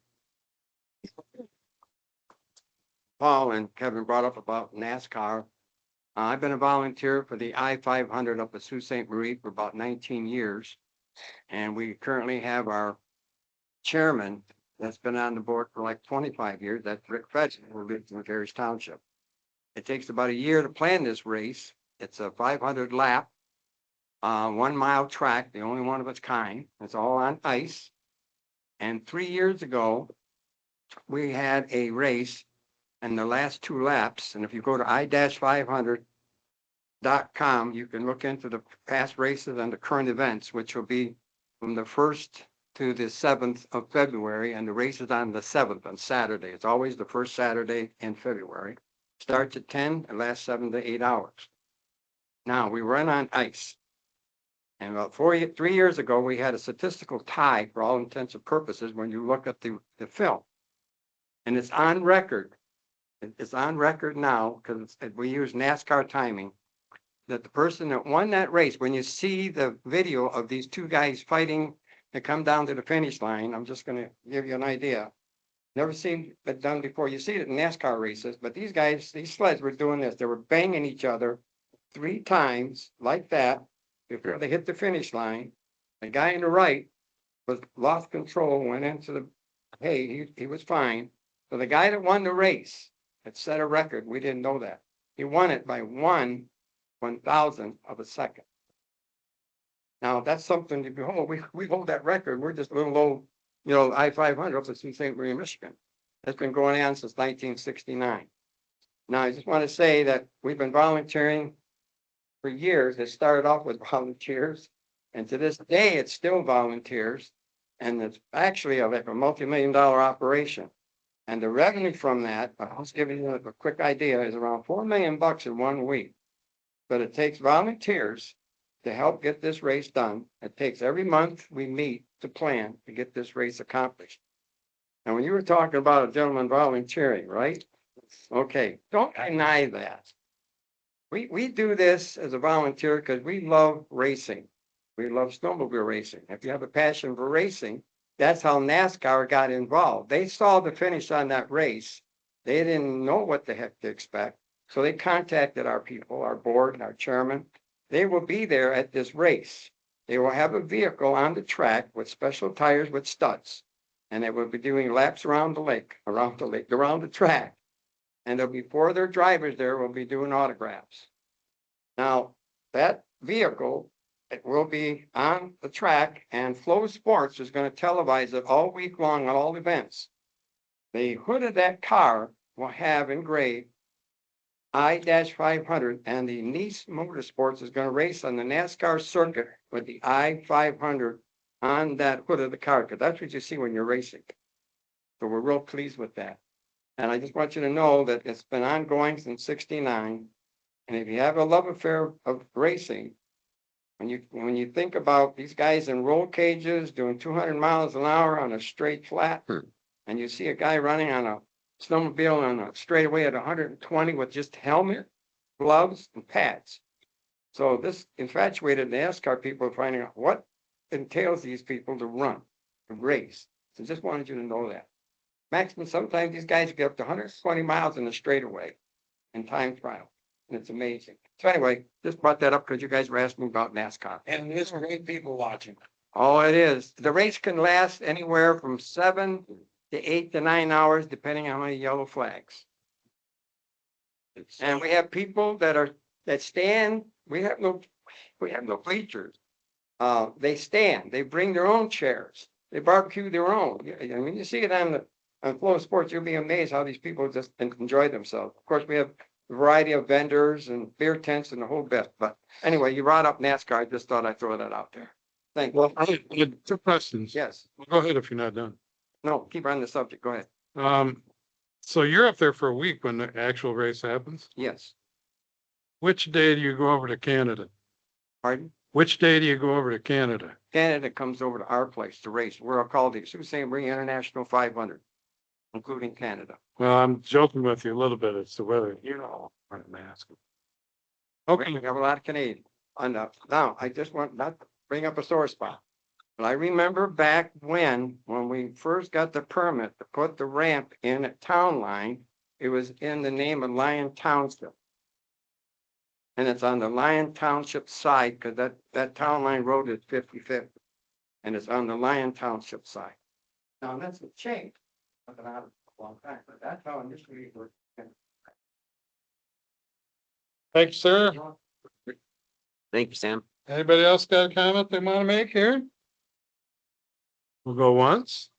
Paul and Kevin brought up about NASCAR. I've been a volunteer for the I-500 up at Sault Ste. Marie for about 19 years. And we currently have our chairman that's been on the board for like 25 years, that's Rick Fetchner, who lives in Garrish Township. It takes about a year to plan this race. It's a 500 lap, 1 mile track, the only one of its kind. It's all on ice. And 3 years ago, we had a race and the last 2 laps. And if you go to i-500.com, you can look into the past races and the current events, which will be from the 1st to the 7th of February. And the race is on the 7th on Saturday. It's always the first Saturday in February. Starts at 10 and lasts 7 to 8 hours. Now we run on ice. And about 3 years ago, we had a statistical tie for all intents and purposes when you look at the film. And it's on record It's on record now, because we use NASCAR timing, that the person that won that race, when you see the video of these two guys fighting to come down to the finish line, I'm just gonna give you an idea. Never seen it done before. You see it in NASCAR races, but these guys, these sleds were doing this. They were banging each other 3 times like that before they hit the finish line. The guy in the right was lost control, went into the, hey, he was fine. So the guy that won the race had set a record. We didn't know that. He won it by 1/1000th of a second. Now that's something to behold. We hold that record. We're just a little old, I-500 up at St. Marie, Michigan. That's been going on since 1969. Now I just want to say that we've been volunteering for years. It started off with volunteers, and to this day, it's still volunteers. And it's actually like a multi-million-dollar operation. And the revenue from that, I'll just give you a quick idea, is around $4 million in 1 week. But it takes volunteers to help get this race done. It takes every month we meet to plan to get this race accomplished. And when you were talking about a gentleman volunteering, right? Okay, don't deny that. We do this as a volunteer because we love racing. We love snowmobile racing. If you have a passion for racing, that's how NASCAR got involved. They saw the finish on that race. They didn't know what the heck to expect. So they contacted our people, our board, our chairman. They will be there at this race. They will have a vehicle on the track with special tires with studs. And they will be doing laps around the track. And there'll be 4 of their drivers there will be doing autographs. Now, that vehicle, it will be on the track, and Flow Sports is going to televise it all week long on all events. The hood of that car will have engraved I-500, and the Nice Motorsports is going to race on the NASCAR circuit with the I-500 on that hood of the car, because that's what you see when you're racing. So we're real pleased with that. And I just want you to know that it's been ongoing since '69. And if you have a love affair of racing, when you think about these guys in roll cages doing 200 miles an hour on a straight flat, and you see a guy running on a snowmobile on a straightaway at 120 with just helmet, gloves, and pads. So this infatuated NASCAR people are finding out what entails these people to run, to race. So just wanted you to know that. Maximum, sometimes these guys get up to 120 miles in the straightaway in time trial. And it's amazing. So anyway, just brought that up because you guys were asking about NASCAR. And there's great people watching. Oh, it is. The race can last anywhere from 7 to 8 to 9 hours, depending on how many yellow flags. And we have people that stand. We have no bleachers. They stand. They bring their own chairs. They barbecue their own. I mean, you see it on Flow Sports. You'll be amazed how these people just enjoy themselves. Of course, we have a variety of vendors and beer tents and the whole bit. But anyway, you brought up NASCAR. I just thought I'd throw that out there. Thank you. Well, I had 2 questions. Yes. Well, go ahead if you're not done. No, keep on the subject. Go ahead. So you're up there for a week when the actual race happens? Yes. Which day do you go over to Canada? Pardon? Which day do you go over to Canada? Canada comes over to our place to race. We're called the Sault Ste. Marie International 500, including Canada. Well, I'm joking with you a little bit as to whether you know what I'm asking. Okay. We have a lot of Canadians. Now, I just want not to bring up a sore spot. But I remember back when we first got the permit to put the ramp in at Town Line, it was in the name of Lyon Township. And it's on the Lyon Township side, because that Town Line road is 55th. And it's on the Lyon Township side. Now, that's a change. I've been out a long time, but that's how initially it worked. Thanks, sir. Thank you, Sam. Anybody else got a comment they want to make here? We'll go once.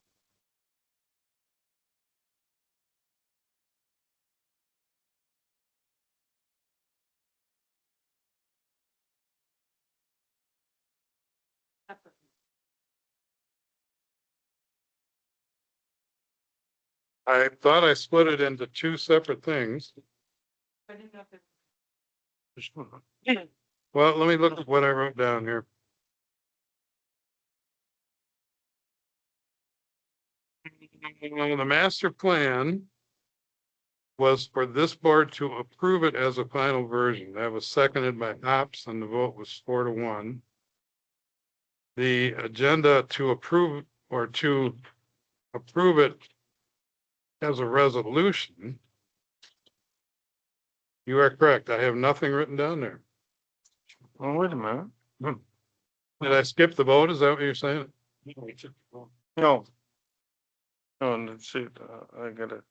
I thought I split it into 2 separate things. I didn't know if it Well, let me look at what I wrote down here. The master plan was for this board to approve it as a final version. That was seconded by Hops and the vote was 4-1. The agenda to approve or to approve it as a resolution. You are correct. I have nothing written down there. Well, wait a minute. Did I skip the vote? Is that what you're saying? No. No, and let's see, I gotta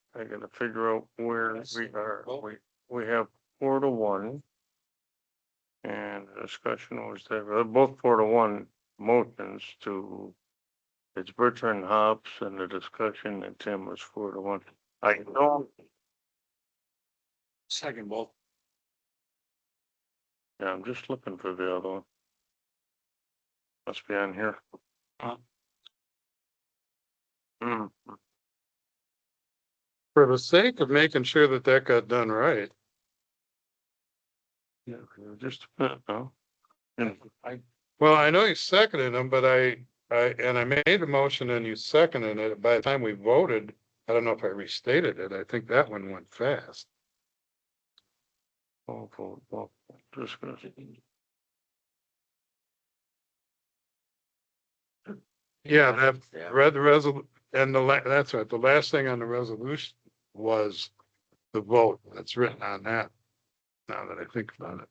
figure out where we are. We have 4-1. And the discussion was there, both 4-1 motions to, it's Bertrand Hobbs and the discussion and Tim was 4-1. I don't, Second both. yeah, I'm just looking for the other one. Must be on here. Hmm. For the sake of making sure that that got done right. Yeah, okay, just a minute now. And Well, I know you seconded them, but I made a motion and you seconded it. By the time we voted, I don't know if I restated it. I think that one went fast. just gonna. Yeah, that Yeah. read the and that's right. The last thing on the resolution was the vote. That's written on that. Now that I think about it.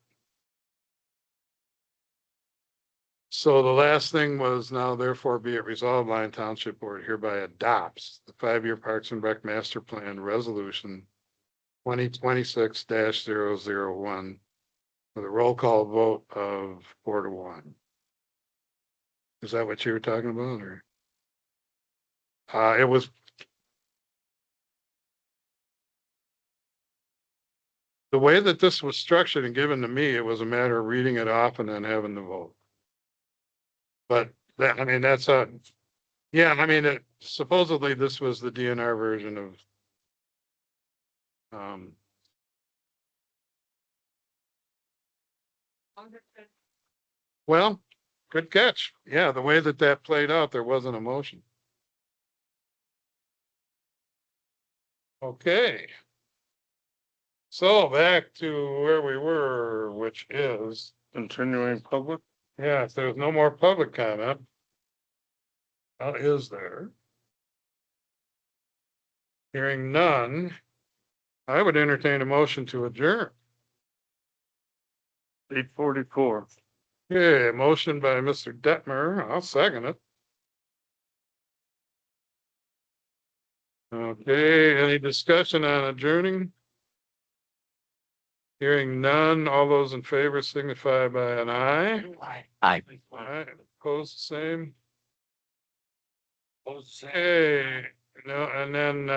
So the last thing was now therefore be it resolved, Lyon Township Board hereby adopts the 5-year Parks and Rec Master Plan Resolution 2026-001 with a roll call vote of 4-1. Is that what you were talking about, or? It was. The way that this was structured and given to me, it was a matter of reading it off and then having the vote. But that, I mean, that's yeah, I mean, supposedly this was the DNR version of. Well, good catch. Yeah, the way that that played out, there wasn't a motion. Okay. So back to where we were, which is, Continuing public, yeah, if there's no more public comment. How is there? Hearing none, I would entertain a motion to adjourn. 8:44. Okay, motion by Mr. Detmer. I'll second it. Okay, any discussion on adjourning? Hearing none, all those in favor signify by an aye. Aye. Aye, opposed, the same. Okay, no, and then,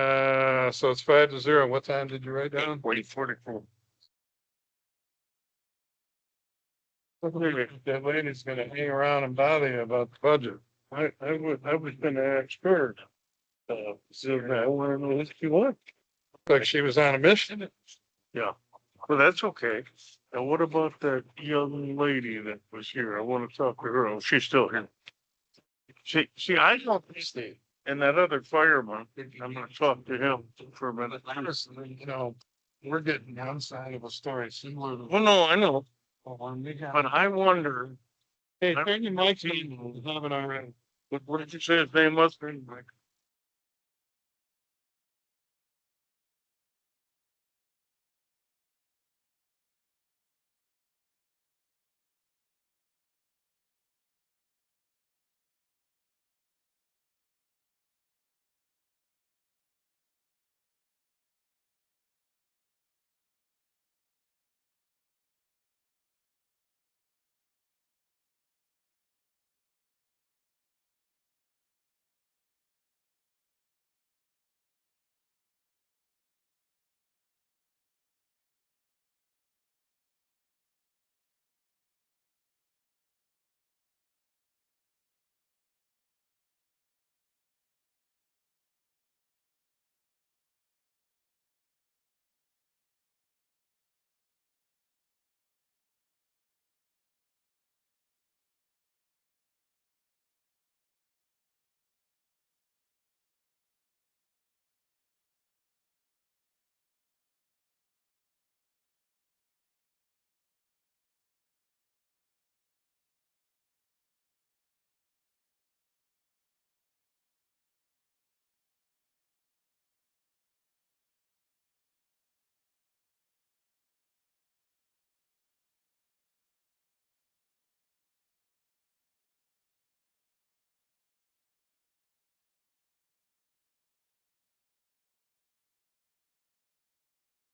so it's 5-0. What time did you write down? 8:44. That lady's gonna hang around and bother you about the budget. I was gonna ask her. So I wanna know what you want. Like she was on a mission. Yeah, well, that's okay. And what about that young lady that was here? I wanna talk to her. Oh, she's still here. I don't, Steve. and that other fireman, I'm gonna talk to him for a minute. Honestly, you know, we're getting one side of a story similar to. Well, no, I know, When we got. but I wonder, Hey, turn your mic on, you haven't already. what did you say his name was?